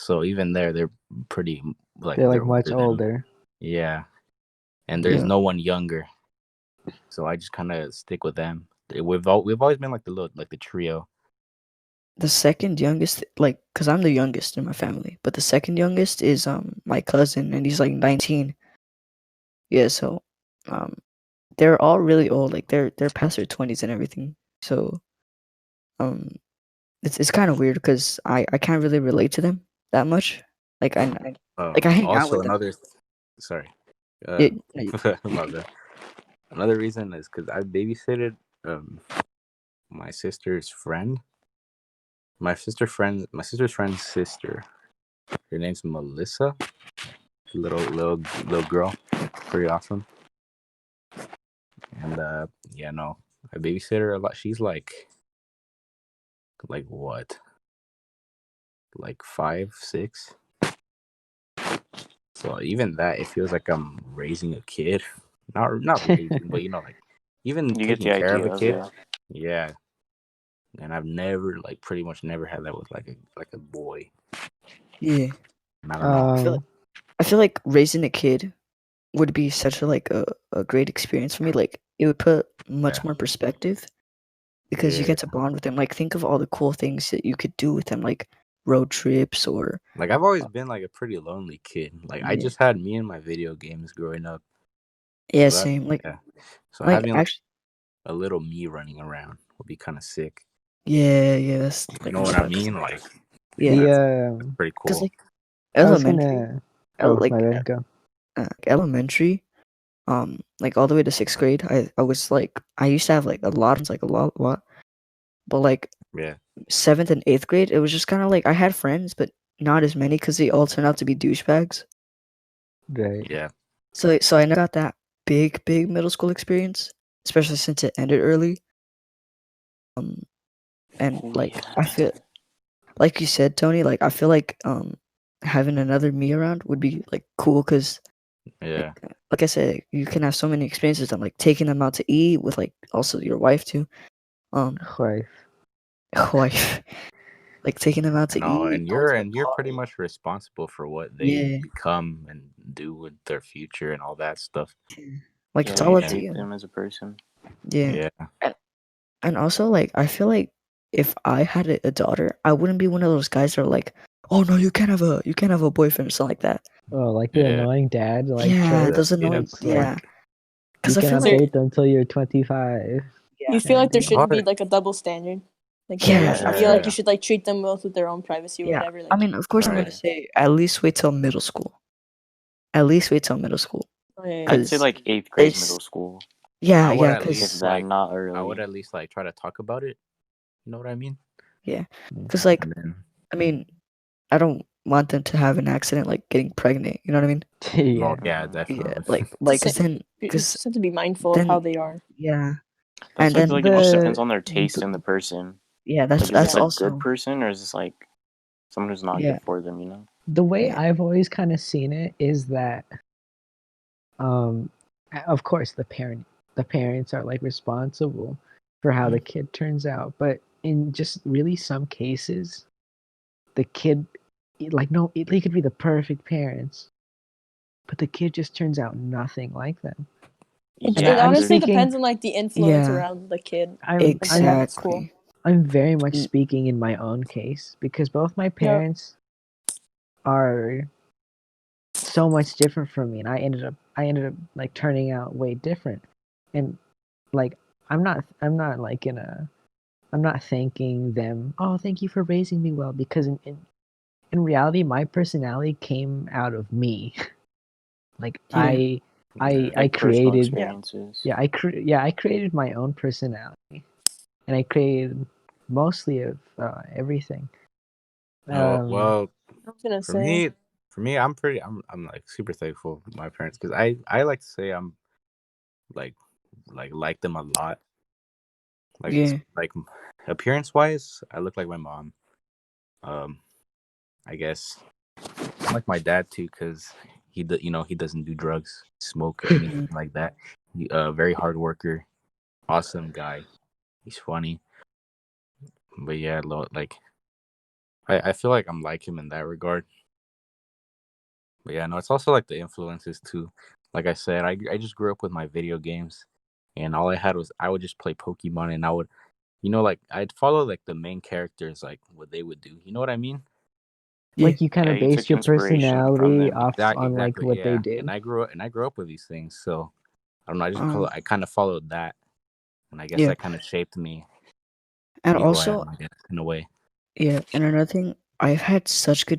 So even there, they're pretty like They're like much older than- older. Yeah, and there's Yeah. no one younger, so I just kind of stick with them. We've always been like the trio. The second youngest, like, cause I'm the youngest in my family, but the second youngest is my cousin, and he's like 19. Yeah, so they're all really old, like they're past their 20s and everything. So it's kind of weird because I can't really relate to them that much. Like I like I hang out Also, with them. sorry, Yeah, no, my bad. Another reason is because I babysitted my sister's friend. My sister's friend's sister. Her name's Melissa. Little girl, pretty awesome. And yeah, no, I babysit her a lot. She's like what? Like 5, 6. So even that, it feels like I'm raising a kid. Not raising, but like even You get taking the care of idea a of kid. it. Yeah. And I've never pretty much never had that with like a boy. yeah. And I don't know. I feel like raising a kid would be such a great experience for me. Like it would put much more perspective because you Yeah. get to bond with them. Like think of all the cool things that you could do with them, like road trips or Like I've always been like a pretty lonely kid. Like I Yeah. just had me and my video games growing up. yeah, So that- same. Like yeah. So like having like actually, a little me running around would be kind of sick. yeah, that's You like know what I mean? Like Yeah. The pretty because cool. like I was elementary, gonna. Oh, like my bad. Go. elementary, like all the way to 6th grade, I was like I used to have like a lot, but like Yeah. 7th and 8th grade, it was just kind of like I had friends, but not as many because they all turned out to be douchebags. Right. Yeah. So I never got that big middle school experience, especially since it ended early. And like Yeah. I feel, like you said, Tony, like I feel like having another me around would be like cool because Yeah. like I said, you can have so many experiences. I'm like taking them out to eat with like also your wife too. Wife. Wife, like taking them out to No, eat. and going to the you're pretty park. much responsible for what they Yeah. become and do with their future and all that stuff. Like Yeah, it's all you up to shape you. them as a person. Yeah. Yeah. And also like I feel like if I had a daughter, I wouldn't be one of those guys that are like, oh no, you can't have a boyfriend or something like that. Oh, like the Yeah. annoying dad. Like Yeah, trope. those annoying. It's Yeah, like, because you I feel cannot like date them until you're 25. You feel like there Yeah. shouldn't be like a double standard. Like Yeah, I I feel like Yeah. you should like treat them both with their own privacy or yeah. whatever. Like, I mean, of course, I'm gonna Right. say at least wait till middle school. At least wait till middle school. oh, yeah, yeah. I'd say 'Cause like 8th grade, it's- middle school. Yeah, I would yeah, at If least because that, like not I early. would at least like try to talk about it. You know what I mean? like And then I mean, I don't want them to have an accident like getting pregnant. You know what I mean? Yeah. oh yeah, Mhm. definitely. Yeah, like cause then You because just have to be mindful then- of how they are. yeah, I and feel then like it just the- depends on their taste and the person. yeah, Like, that's is this a also good person or is this like someone who's not Yeah. good for them? You know? The way Yeah. I've always kind of seen it is that, of course, the parents are like responsible for how the kid turns out, but in just really some cases, the kid, like no, they could be the perfect parents, but the kid just turns out nothing like them. It, And it I'm honestly speaking- depends on like the influence Yeah. around the kid. I'm exactly. I'm very much Mm. speaking in my own case because both my parents are so much different from me, and I ended up like turning out way different. And like I'm not like I'm not thanking them. Oh, thank you for raising me well, because in reality, my personality came out of me. Like Yeah. I Like personal created experiences. I created my own personality, and I created mostly of everything. Well, I was gonna for say. me, I'm like super thankful for my parents because I like to say I'm like them a lot. Like Yeah. like appearance wise, I look like my mom. I guess I'm like my dad too because he doesn't do drugs, smoke, anything like that. He, very hard worker, awesome guy. He's funny. But yeah, like I feel like I'm like him in that regard. But yeah, no, it's also like the influences too. Like I said, I just grew up with my video games, and all I had was I would just play Pokemon, and I would, like I'd follow like the main characters, like what they would do. You know what I mean? Yeah. Like you kind Yeah, of you base took your inspiration from personality them. off on like Exactly, what they yeah. did. And I grew up with these things, so I don't know. Um, I kind of followed that, and I guess yeah, that kind of shaped me to and be who I also am, I guess, in a way. yeah, and another thing, I've had such a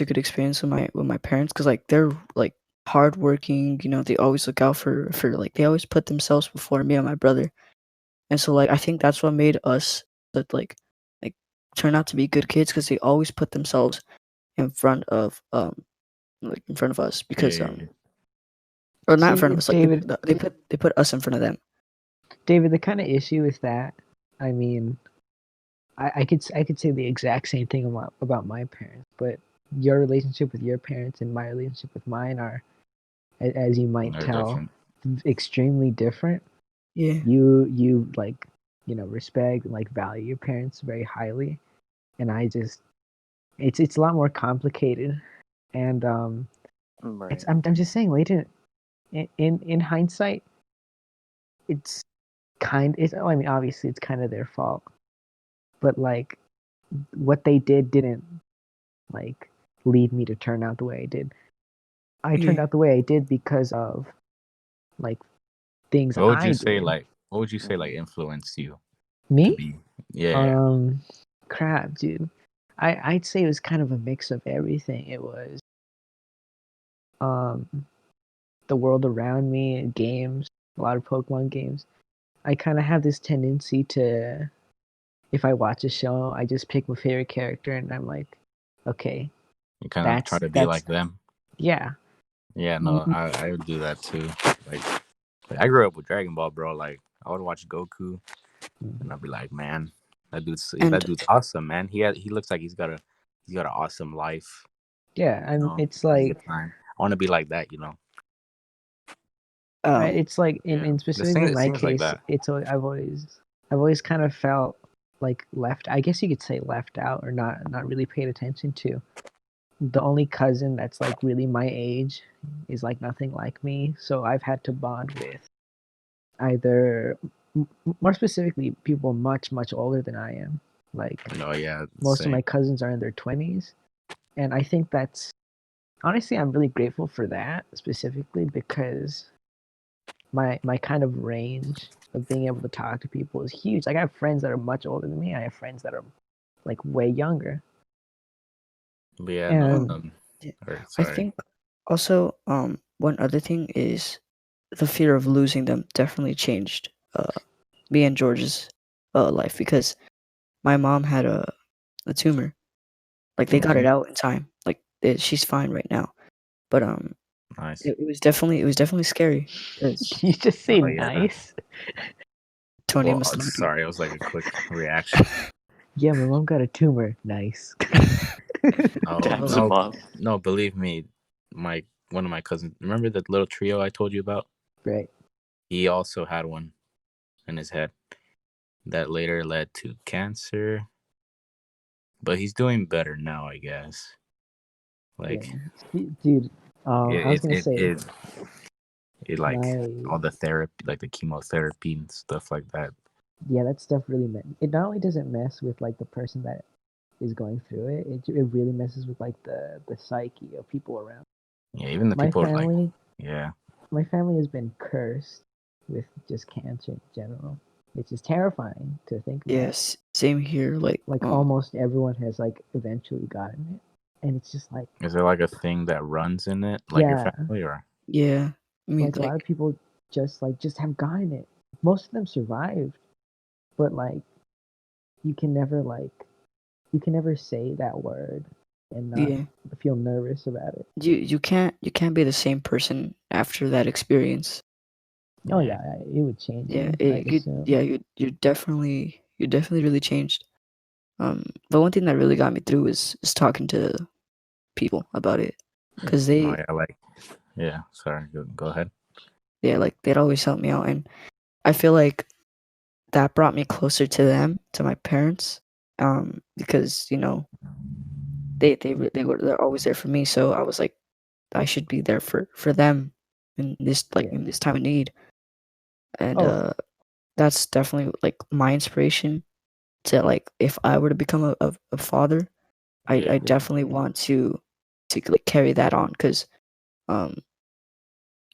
good experience with my parents because like they're like hardworking. You know, they always look out for like they always put themselves before me and my brother, and so like I think that's what made us that like turn out to be good kids because they always put themselves in front of like in front of us because Yeah. or not in See, front of us like David, they put us in front of them. David, the kind of issue with that, I mean, I could say the exact same thing about my parents, but your relationship with your parents and my relationship with mine are, as you might They're tell, different. extremely different. Yeah, You like, respect and like value your parents very highly, and I just it's a lot more complicated, and Right. I'm just saying later in hindsight, it's I mean obviously it's kind of their fault, but like what they didn't like lead me to turn out the way I did. I turned yeah. out the way I did because of like things What would I you say did. like? What would you say like influenced you to Me? be? Yeah. Um, crap, dude. I'd say it was kind of a mix of everything. It was um the world around me, games, a lot of Pokemon games. I kind of have this tendency to, if I watch a show, I just pick my favorite character and I'm like, okay, You kind of try to be that's like them. yeah. Yeah, no, I would do that too. Like I grew up with Dragon Ball, bro. Like I would watch Goku, and I'd be like, man, And that dude's awesome, man. He looks like he's got an awesome life. Yeah, You and know, it's has a like good time. I want to be like that, you know. right, it's like Yeah, in specifically in it my seems like case, that. I've always kind of felt like left. I guess you could say left out or not really paid attention to. The only cousin that's like really my age is like nothing like me, so I've had to bond with either more specifically people much older than I am. Like No, yeah, most of same. my cousins are in their 20s, and I think that's honestly I'm really grateful for that specifically because my kind of range of being able to talk to people is huge. Like I have friends that are much older than me. I have friends that are like way younger. But yeah, no. And yeah, I Sorry. think also one other thing is the fear of losing them definitely changed me and George's life because my mom had a tumor. Like they got it out in time. Like she's fine right now. But Nice. it was definitely scary because you just say Oh yeah. nice. Tony Well, must not be. sorry, it was like a quick reaction. Yeah, my mom got a tumor. Nice. No, Daps Oh, him up. no, believe me, one of my cousins. Remember that little trio I told you about? Right. He also had one in his head that later led to cancer, but he's doing better now, I guess. Like Yeah. Dude, I was it gonna it say it, it like my all the therapy, like the chemotherapy and stuff like that. yeah, that stuff really it not only does it mess with like the person that is going through it, it really messes with like the psyche of people around. Yeah, even the My people like family yeah. my family has been cursed with just cancer in general, which is terrifying to think about. yes, same here. Like almost everyone has like eventually gotten it, and it's just like Is there like a thing that runs in it, like your yeah, family, or? yeah. I mean, like a lot of people just have gotten it. Most of them survived, but like you can never say that word and not yeah. feel nervous about it. You can't be the same person after that experience. Oh yeah, it would change Yeah, you. I'd assume. you definitely really changed. But one thing that really got me through is talking to people about it because Oh they yeah. Sorry, go ahead. like they'd always help me out, and I feel like that brought me closer to them, to my parents, because they're always there for me. So I was like, I should be there for them in this in this time of need, and Oh. that's definitely like my inspiration to like if I were to become a father, I definitely want to like carry that on because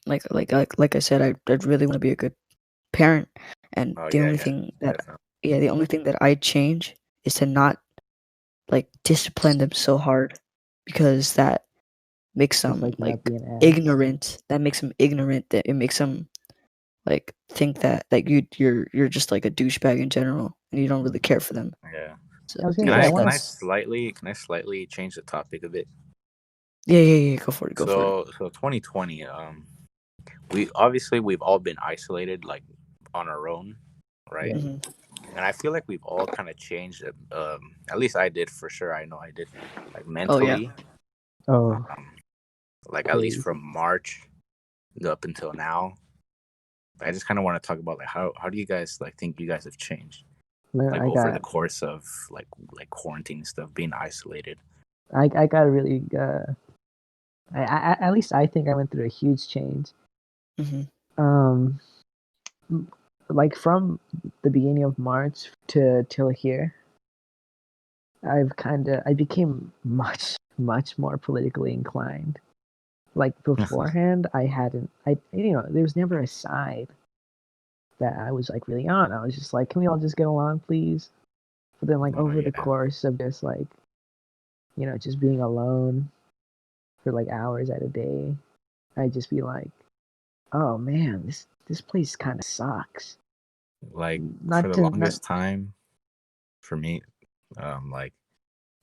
like I said, I'd really want to be a good parent, and Oh the yeah, only yeah, thing that definitely. the only thing that I'd change is to not like discipline them so hard because that makes Just them like not like be an ass. ignorant. That makes them ignorant. That it makes them like think that you're just like a douchebag in general and you don't really care for them. Yeah. So I was gonna Can say, I I yes, can want I that's slightly change the topic a bit? yeah. Go for it. Go for it. So 2020, we've all been isolated like on our own, right? Yeah. hmm And I feel like we've all kind of changed. At least I did for sure. I know I did, like Oh yeah. mentally. Oh, Like at least crazy. from March up until now. I just kind of want to talk about like how do you guys like think you guys have changed Man, like I over the got course of like quarantine and stuff, being isolated. I got really at least I think I went through a huge change. hmm Um, like from the beginning of March to till here, I became much more politically inclined. Like beforehand, I hadn't there was never a side that I was like really on. I was just like, can we all just get along, please? But then like Oh over the yeah, course of just like just being alone for like hours at a day, I'd just be like, oh man, this place kind of sucks. like for Not the to not longest time, for me, like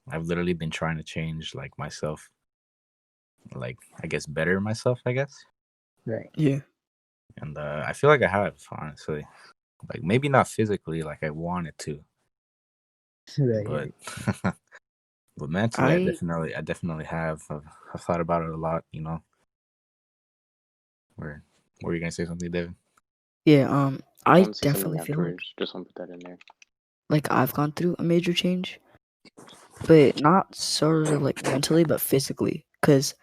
I've literally been trying to change like myself, like I guess better myself, I guess. right. Yeah. And I feel like I have honestly, like maybe not physically like I wanted to, Right, but right. but mentally, I I definitely have. I've thought about it a lot, you know. Where were you gonna say something, David? yeah. I I want to say something definitely feel like afterwards. Just want to put that in there. I've gone through a major change, but not sort of like mentally, but physically. Cause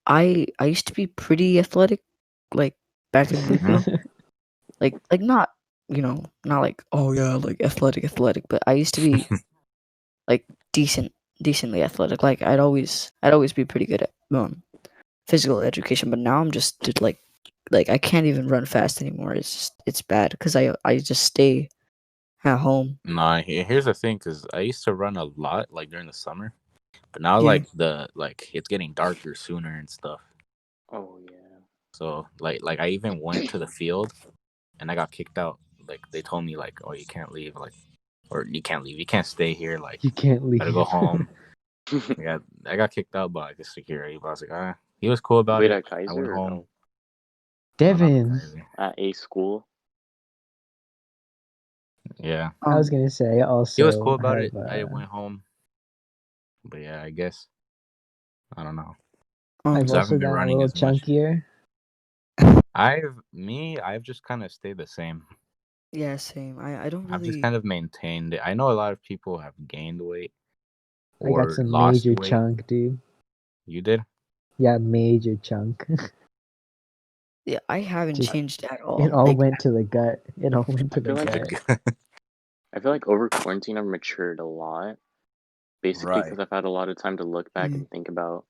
I used to be pretty athletic, like back in Lupo. Like not not like oh yeah like athletic, but I used to be like decently athletic. Like I'd always be pretty good at physical education, but now I'm just like I can't even run fast anymore. It's bad because I just stay at home. Nah, here's the thing, because I used to run a lot like during the summer, but now Yeah. like it's getting darker sooner and stuff. Oh yeah. So like I even went to the field and I got kicked out. Like they told me like, oh, you can't leave, like, or you can't leave, you can't stay here, like You can't gotta go leave. home. I got kicked out by the security, but I was like, he was cool about Wait, it. at I went Kaiser or home. no? No, not Devin, crazy. At a school? Yeah, I was Um. gonna say he was cool also about it. have I went home, but yeah, I guess I don't know. I've So I Um. haven't also been gotten a running little as much. chunkier. I've just kind of stayed the same. Yeah. Same. I don't I've just really. kind of maintained it. I know a lot of people have gained weight I got or some lost major weight. chunk, dude. You did? Yeah, major chunk. Yeah. I haven't Just changed at it all. all Like. went to the gut. It all went to I the feel like gut. I feel like over quarantine I've matured a lot. Basically Right. because I've had a lot of time to look back Mm, and think about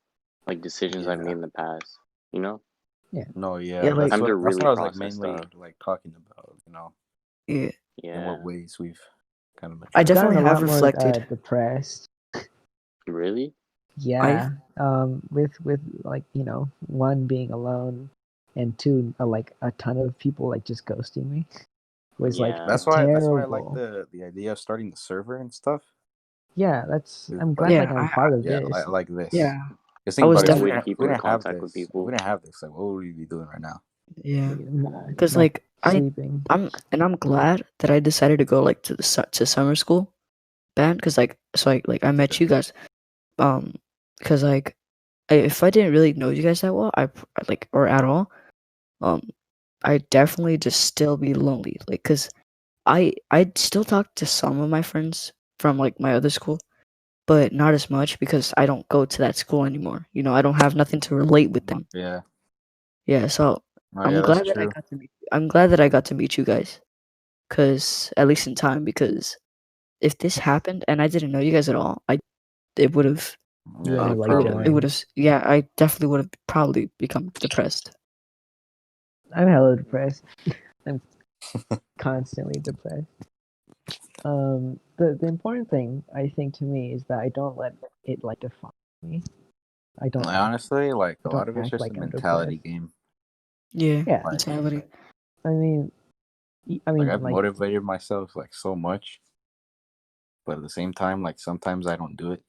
like decisions I've made Yeah. in the past. You know? No, yeah. yeah, Like. Time to that's really what I was like process mainly stuff. like talking about. You know, Yeah. in what Yeah. ways we've kind of I I've matured. gotten definitely a have lot more reflected. depressed. Really? I. Yeah. With like one being alone, and two like a ton of people like just ghosting me was like Yeah. That's why I like terrible. the idea of starting the server and stuff. Yeah, I'm glad Like, like Yeah. I'm part of yeah, this. like this. Yeah. Just I think was about it. It's a If we way definitely. to didn't, keep if we in didn't have contact with this, if we people. didn't have this, like, what would we be doing right now? Yeah. Nah, Cause nah, like sleeping. I'm glad that I decided to go like to summer school band because I met you guys because like if I didn't really know you guys that well like or at all I definitely just still be lonely like because I'd still talk to some of my friends from like my other school, but not as much because I don't go to that school anymore. You know, I don't have nothing to relate with them. Yeah. Yeah, so Oh, I'm yeah, glad that's that I true. got to meet. I'm glad that I got to meet you guys, cause at least in time. Because if this happened and I didn't know you guys at all, it would have. You Yeah, would've liked probably. It would have. Yeah, I definitely would have probably become depressed. I'm hella depressed. I'm constantly depressed. The important thing I think to me is that I don't let it like define me. I don't I honestly, like, I a lot don't of it's act just a like I'm mentality depressed. game. Yeah, Yeah, Like, mentality. I mean, I've like motivated myself, like, so much. But at the same time, like, sometimes I don't do it.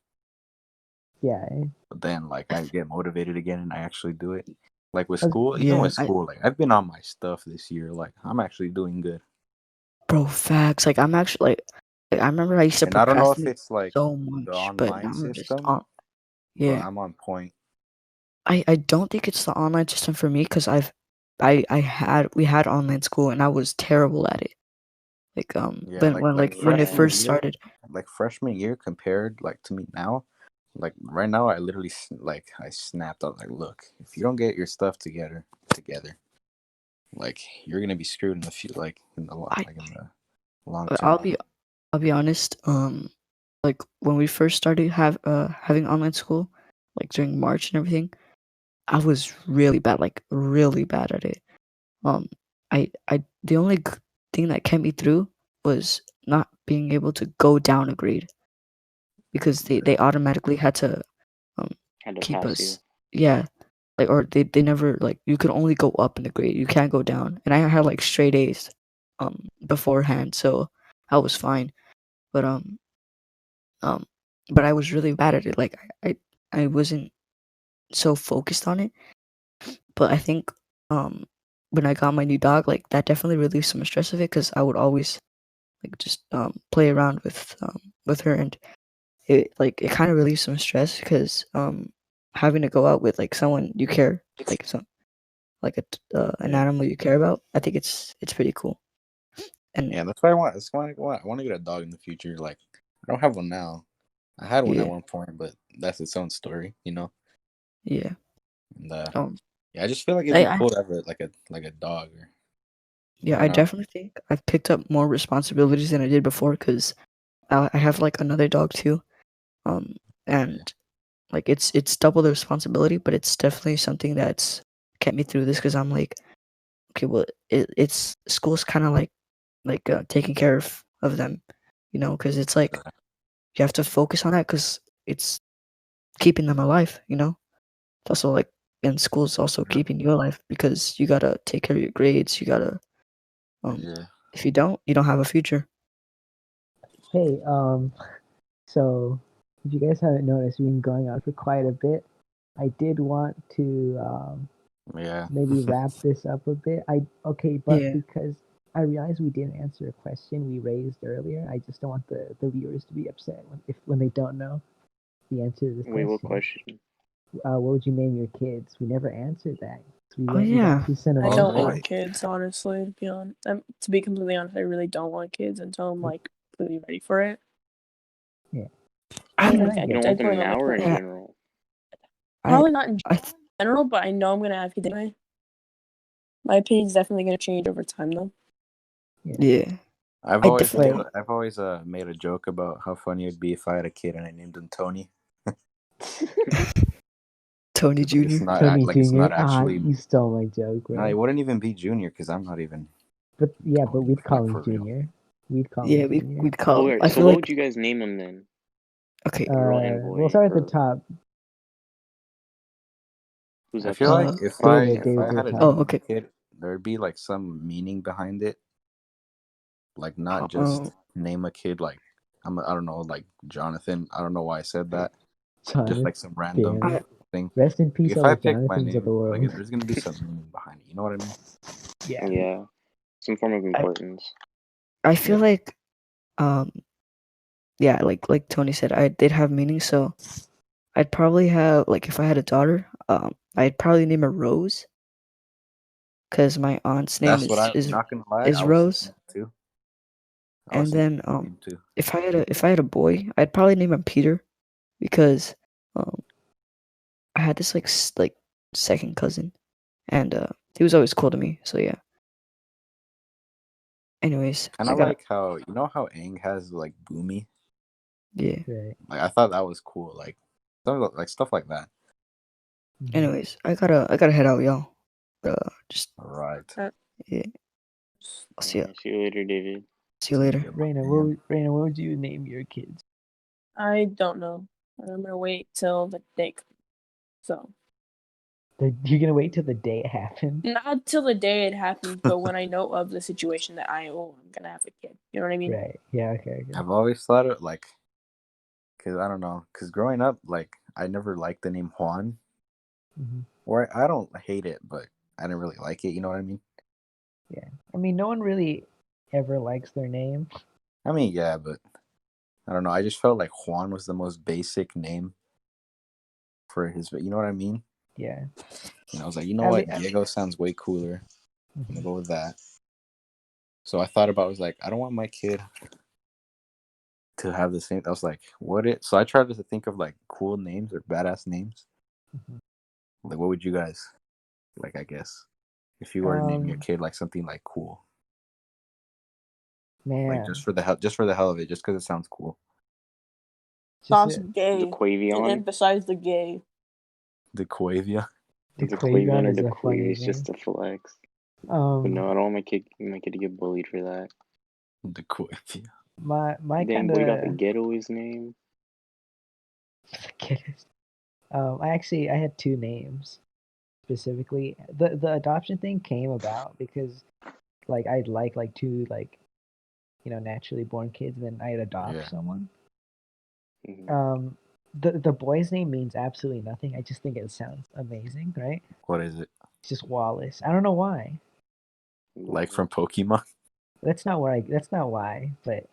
yeah. But then, like, I get motivated again and I actually do it. Like, with I was- school, even Yeah, with school, like, I've been on my stuff this year. Like, I'm actually doing good. bro, facts. Like I'm actually like I remember I used to And I don't know if procrastinate it's, like, so the much, but now online I'm just system, on. but Yeah, I'm on point. I don't think it's the online system for me because we had online school and I was terrible at it. Like Yeah, like when it Yeah. freshman first year, started. like freshman year compared, like, to me now, like, right now, I literally, like, I snapped out, like, look, if you don't get your stuff together, like, you're gonna be screwed in the few, like, in the I like in the long I'll term. be honest. Like when we first started having online school, like during March and everything, I was really bad, like really bad at it. Um, I the only thing that kept me through was not being able to go down a grade because they automatically had to Had to keep pass you. us. Yeah, like or they never like you could only go up in the grade. You can't go down. And I had like straight A's beforehand, so I was fine. But um but I was really bad at it. Like I wasn't so focused on it. But I think when I got my new dog, like that definitely relieved some stress of it because I would always like just play around with her, and it kind of relieves some stress because having to go out with like someone you care, like some like an Yeah. animal you care about. I think it's pretty cool. And Yeah, that's what I want. That's why I want to get a dog in the future. Like, I don't have one now. I had one at yeah, one point, but that's its own story, you know. yeah. And Um, yeah, I just feel like it'd I, be I cool to have like a dog, or yeah, I I don't know. definitely think I've picked up more responsibilities than I did before because I have like another dog too. Um, and like it's double the responsibility, but it's definitely something that's kept me through this because I'm like, okay, well, it's school's kind of like taking care of them, you know, because it's like you have to focus on that because it's keeping them alive, you know. It's also like and school's also Yeah. keeping you alive because you gotta take care of your grades. You gotta Yeah. if you don't have a future. Hey, so if you guys haven't noticed, we've been going on for quite a bit. I did want to Yeah. maybe wrap this up a bit. But Yeah. because I realized we didn't answer a question we raised earlier, I just don't want the viewers to be upset when they don't know the answer to this Wait, what question. question? What would you name your kids? We never answered that. Oh yeah. We sent them I Oh, don't really? want kids, honestly. To be completely honest, I really don't want kids until I'm like completely ready for it. Yeah. I And don't I know. You get don't that. want them Definitely on the now or in Yeah. general? Probably not in I th- general, but I know I'm gonna have kids anyway. My opinion's definitely gonna change over time, though. yeah. I've I always definitely made a joke about how funny it'd be if I had a kid and I named him Tony. Tony It's Jr. not Tony like it's Jr. not actually. You stole my joke, No, it bro. wouldn't even be Junior because I'm not even. But yeah, but Tony, we'd call like, him for real. Junior. We'd call Yeah, him Junior. we'd call. Okay, I so feel what like would you guys name them then? okay. Girl and boy. We'll start at the or top. who's I at feel the like top? if David I to the had a top. okay. kid, there'd be like some meaning behind it. Like, not Uh, just name a kid like I don't know, like Jonathan. I don't know why I said that. Just Jonathan. like some random I, thing. Rest in Like, peace, if all I the pick my Jonathans of the name, like, world. there's gonna be some meaning behind it. You know what I mean? Yeah. Yeah, some form of importance. I feel like um yeah, like Tony said, I did have meaning, so I'd probably have like if I had a daughter, I'd probably name her Rose, because my aunt's name That's what I'm is not gonna lie. is I was Rose. thinking that too. I was And then thinking name too. if I had a boy, I'd probably name him Peter, because I had this like second cousin, and he was always cool to me. So yeah. Anyways, Kind I of got like how how Aang has like Boomy. yeah. Right. Like I thought that was cool. Like stuff like that. Mhm. Anyways, I gotta head out, y'all. Just All right. yeah. I'll see ya. See you later, David. See you later. Yeah, my Raina, man. Raina, what would you name your kids? I don't know. I'm gonna wait till the day comes. So You're gonna wait till the day it happens. not till the day it happens, but when I know of the situation that I'm gonna have a kid. You know what I mean? Right. Yeah. Okay. I've always thought it like, cause I don't know, cause growing up, like I never liked the name Juan, Hmm. or I don't hate it, but I didn't really like it. You know what I mean? Yeah. I mean, no one really ever likes their name. I mean, yeah, but I don't know. I just felt like Juan was the most basic name for his. You know what I mean? Yeah. And I was like, you know At what, lea- Diego sounds way cooler. I'm gonna Mhm. go with that. So I thought about. I was like, I don't want my kid to have the same. I was like, what it? So I tried to think of like cool names or badass names. Mhm. Like, what would you guys like? I guess if you were to name your Um, kid like something like cool, like man, just for the hell of it, just because it sounds cool. just Sounds gay. The And Quavion. emphasize the gay. The Quavia. the The Quavion Quavion or is the a funny Quavius name. just a flex. But no, I don't want my kid to get bullied for that. The Quavia. My Dang kind boy got the of ghettoest name. I had two names specifically. The adoption thing came about because like I'd like two naturally born kids, and then I'd adopt Yeah. someone. Mhm. The boy's name means absolutely nothing. I just think it sounds amazing, right? What is it? It's just Wallace. I don't know why. Like from Pokemon? That's not why. That's not why. But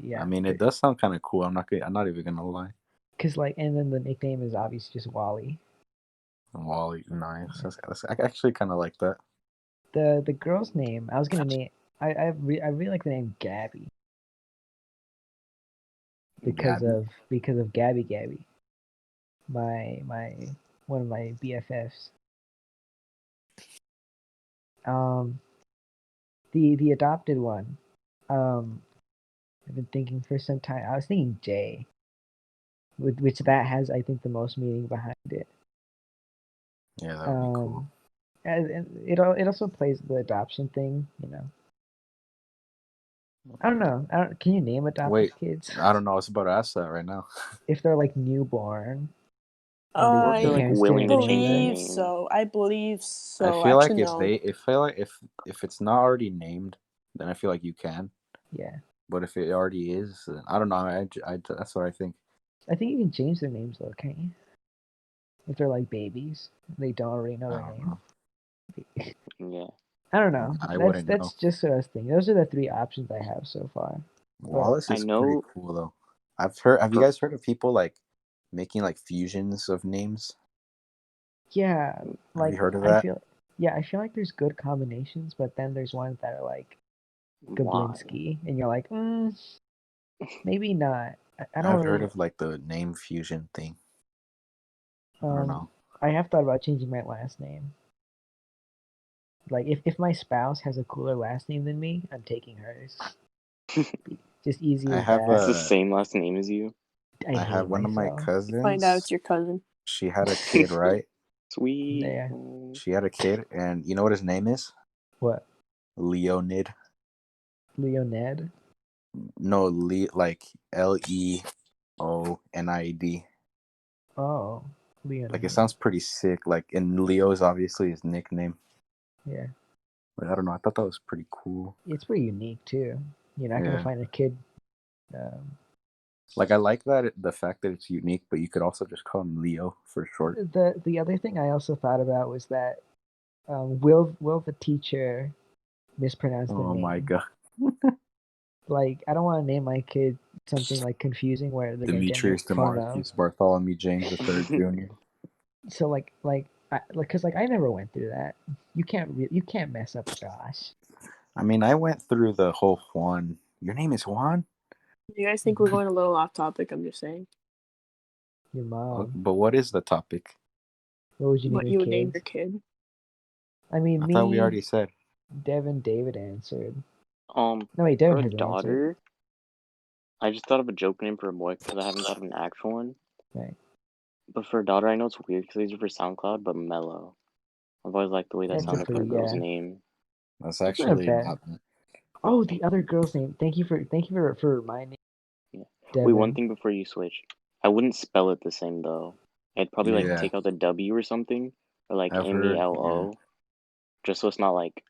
yeah. I mean, it does sound kind of cool. I'm not even gonna lie. Cause and then the nickname is obviously just Wally. Wally, nice. I actually kind of like that. The girl's name I was gonna name. I really like the name Gabby because Gabby. of Gabby, my one of my BFFs. The adopted one. I've been thinking for some time. I was thinking Jay, which that has I think the most meaning behind it. Yeah, that would be cool. And it also plays the adoption thing, I don't know. Can you name adopted Wait, kids I don't know. I was about to ask that right now. if they're like newborn? Or if they're like Parents willing to didn't change their remember? believe name. so. I believe so. I feel like Actually, no. if it's not already named, then I feel like you can. Yeah, But if it already is, then I don't know. That's what I think. I think you can change their names though, can't you? If they're like babies, they don't already know I their don't name. Yeah. I don't know. I wouldn't know. That's just what I was thinking. Those are the three options I have so far. Wallace I is know- pretty cool though. Have you guys heard of people like making like fusions of names? Yeah, Have you heard of I that? feel like there's good combinations, but then there's ones that are like Why? Gablinski, and you're like, maybe not. I don't I've heard really. of like the name fusion thing. I don't know. I have thought about changing my last name. Like if my spouse has a cooler last name than me, I'm taking hers. Just easy I as have that. It's the same last name as you. I I hate have one of my myself. cousins. Find out it's your cousin. She had a kid, right? Sweet. Yeah. She had a kid, and you know what his name is? What? Leonid. Leonid? No, like Leonid. Oh, Leonid. Like it sounds pretty sick. Like, and Leo is obviously his nickname. Yeah, But I don't know. I thought that was pretty cool. it's pretty unique too. You're not gonna Yeah. find a kid. Like I like that the fact that it's unique, but you could also just call him Leo for short. The other thing I also thought about was that will the teacher mispronounce the Oh name? my god. Like I don't want to name my kid something like confusing where they're gonna get Demetrius made fun of. DeMarcus Bartholomew James III Jr. So because I never went through that. You can't mess up Josh. I mean, I went through the whole Juan Your name is Juan? You guys think we're going a little off topic? I'm just saying. Your mom. But what is the topic? What would you name What your you would name kids? your kid? I mean, I me, thought we already said. Devin, David answered. No, wait, for Devin a hasn't answered. daughter, I just thought of a joke name for a boy because I haven't thought of an actual one. Right. But for a daughter, I know it's weird because these are for SoundCloud, but Mellow. I've always liked the way that That's sounded for a pretty, girl's yeah. name. That's not actually bad. not. Oh, the other girl's name. Thank you for reminding. Yeah. Devin. Wait, one thing before you switch. I wouldn't spell it the same though. I'd probably like Yeah. take out the W or something, or like I've heard, MELO, just so it's not like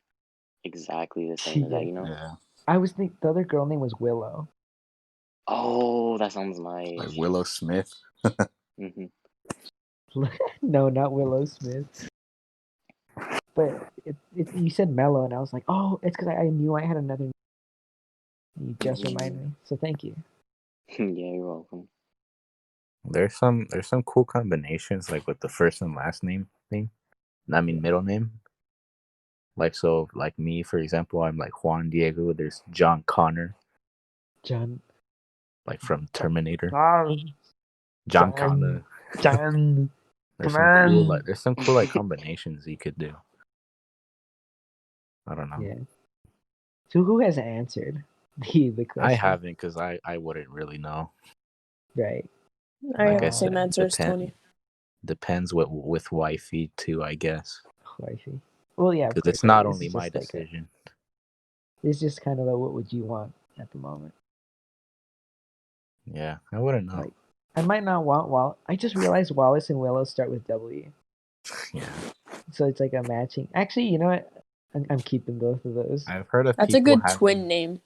exactly the same as that, you know? Yeah. I was thinking the other girl name was Willow. Oh, that sounds nice. Like Willow Smith. hmm No, not Willow Smith. But you said Mellow, and I was like, oh, it's because I knew I had another name. You just reminded me, so thank you. Yeah, you're welcome. There's some cool combinations like with the first and last name thing. I mean middle name. Like so, like me for example, I'm like Juan Diego. There's John Connor, John. like from Terminator. Oh, John John. Connor. John. There's Come some cool on. like there's some cool like combinations you could do. I don't know. Yeah. So who has answered the question? I haven't because I wouldn't really know. Right. I Like have I the same said, answer as Tony. Depends with wifey too, I guess. Wifey. Well, yeah. Because it's not only my decision. It's just kind of like, what would you want at the moment? Yeah, I wouldn't know. Like, I might not want I just realized Wallace and Willow start with W. Yeah. So it's like a matching. Actually, you know what? I'm keeping both of those. I've heard of That's a people good having- twin name.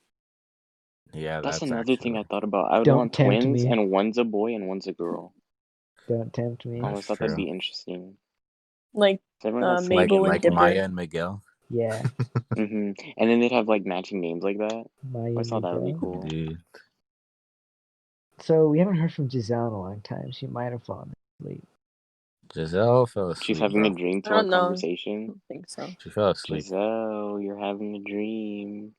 Yeah, That's that's another thing I actually- thought about. I would Don't want tempt twins, me. and one's a boy and one's a girl. Don't tempt me. I always That's thought that'd true. be interesting. Like Everyone has Mabel like and like Dipper. Maya and Miguel. Yeah. And then they'd have like matching names like that. Maya I thought that would be Miguel. cool. Dude. So we haven't heard from Giselle in a long time. She might have fallen asleep. Giselle fell asleep. She's having a bro. dream I to our don't know. I conversation. don't think so. She fell asleep. Giselle, you're having a dream.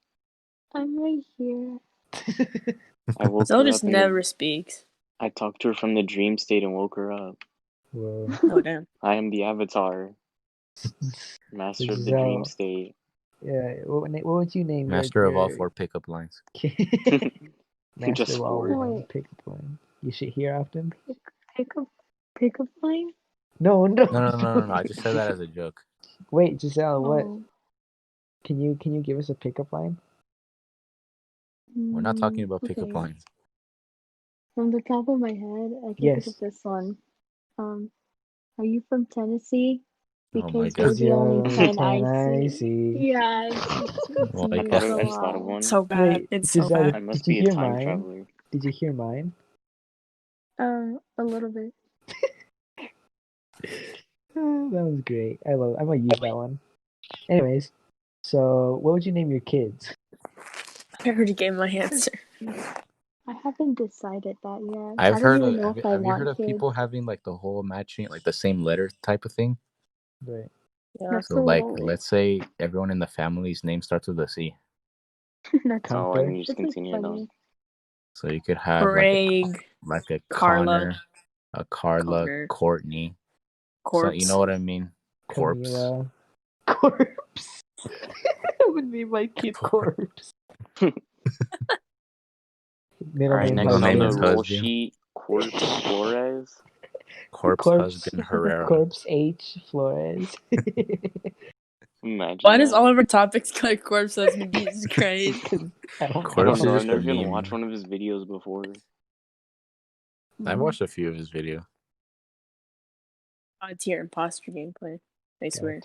I'm right here. I woke Zell her just up. never speaks. I talked to her from the dream state and woke her up. Whoa. Oh damn. I am the avatar, master of the dream Giselle. state. Yeah. What would you name Master of all your 4 pickup lines. Master Just of all 4. one pickup line. You should hear often. Pickup line? No. No. I just said that as a joke. Wait, Giselle, what? Oh. Can you give us a pickup line? We're not talking about pickup Okay. lines. From the top of my head, I can Yes. think of this one. Are you from Tennessee? Oh my Because God. you're the only Giselle, 10 I I see. see. Yeah, Oh my I God. just thought of one. So bad. Wait, It's so Giselle, bad. I must did you be a hear time mine? traveler. Did you hear mine? A little bit. That was great. I'm gonna use that one. Anyways, so what would you name your kids? I already gave my answer. I haven't decided that yet. I've I don't heard even of know have, if I have you want heard of kids. people having like the whole matching like the same letter type of thing? Right. Yeah. That's So a like little let's say everyone in the family's name starts with a C. That's Oh, Comfort. and you just That's like continue it on. funny. So you could have Craig, like a Carla. Connor, a Carla, Connor. Courtney. So Corpse. you know what I mean? Corpse. Camila. Corpse. I would name my kid Corpse. Middle Alright, name next Middle on name the is roll husband. sheet, Corpse Flores. Corpse husband Herrera. Corpse H Flores. Imagine Why does that. all of our topics go like corpse husband? Jesus Christ. I don't I Corpse don't is know. I've just a never even meme. watched one of his videos before. I've watched a few of his videos. Oh, it's your imposter gameplay. I swear.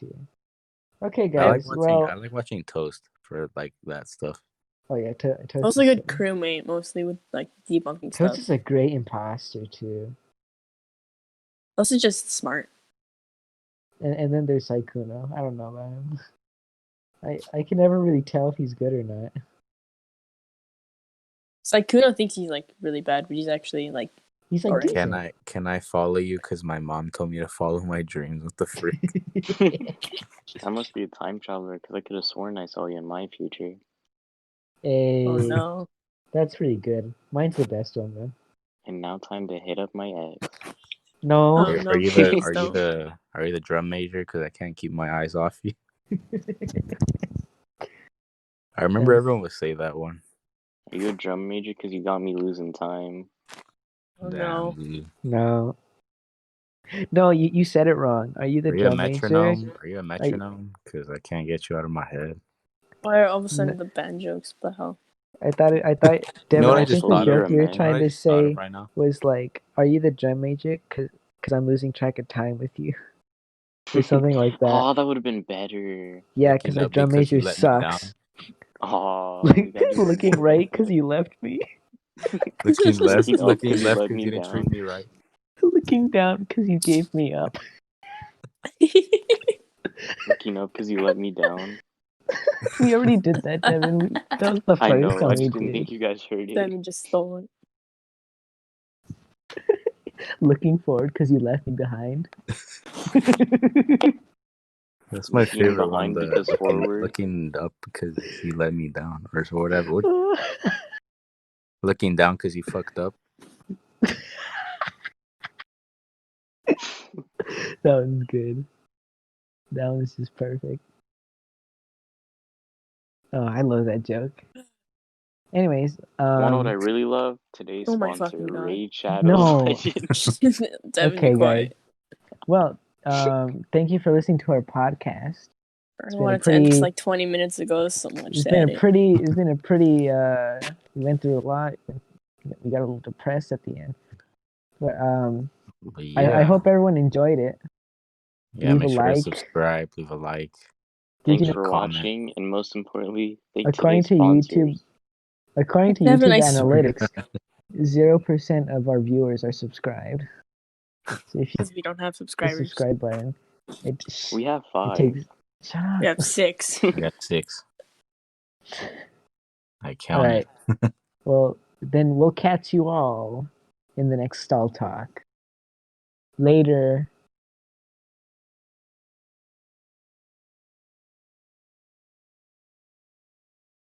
Okay, I guys. like watching Toast for like that stuff. Oh yeah, Toast. Also is good good. crewmate, mostly with like debunking Toast stuff. is a great imposter too. Also just smart. And then there's Saikuno. I don't know about him. I can never really tell if he's good or not. Saikuno thinks he's like really bad, but he's actually like He's like Alright. decent. Can I follow you? Because my mom told me to follow my dreams. What the freak? I must be a time traveler because I could have sworn I saw you in my future. Hey, Oh no. that's pretty good. Mine's the best one, man. And now time to hit up my ex. No. Oh Are no, you please don't. the drum major? Because I can't keep my eyes off you. I remember Yes. everyone would say that one. Are you a drum major? Because you got me losing time. Oh Damn, no. dude. No. No, you said it wrong. Are you the Are you a drum major? metronome? Are you a Are you- metronome? Because I can't get you out of my head. Why are all of a sudden the band jokes? What the hell? I thought You know Devin, what I I just think the thought You're of? a joke you were man. You know what trying I to just thought of say right now? was like, "Are you the drum major?" Because I'm losing track of time with you, or something like that. Oh, that would have been better. Yeah, Looking because our up drum because you major let me down. sucks. Oh, we Like, gotta do that looking again. right because you left me. Looking left Looking up 'cause you because let you me didn't treat down. me right. Looking down because you gave me up. Looking up because you let me down. We already did that, Devin. That was the I first know. I one we just didn't think did. you guys heard it. Devin just stole it. Looking forward because you left me behind. That's my Looking favorite one. behind The because forward. looking up because you let me down, or whatever. Looking down because you fucked up. That was good. That was just perfect. Oh, I love that joke. Anyways, Wanna know what I really love? Today's Oh my sponsor, fucking God. Raid Shadow No. Legends. Devin, Okay, be quiet. well, thank you for listening to our podcast. I been a wanted to end this pretty- like 20 minutes ago. So much It's to been a edit. pretty. We went through a lot. We got a little depressed at the end, but But I hope everyone enjoyed it. yeah, leave make a sure to like. subscribe, leave a like. Thanks Leave a for comment. watching, and most importantly, thank According today's to YouTube, sponsors. According to Devin, YouTube I swear. analytics, 0% of our viewers are subscribed. So if you Because we don't have hit the subscribers. subscribe button, We have it 5. takes. Shut up. We have 6. I got 6. I All counted. right. Well, then we'll catch you all in the next stall talk. Later.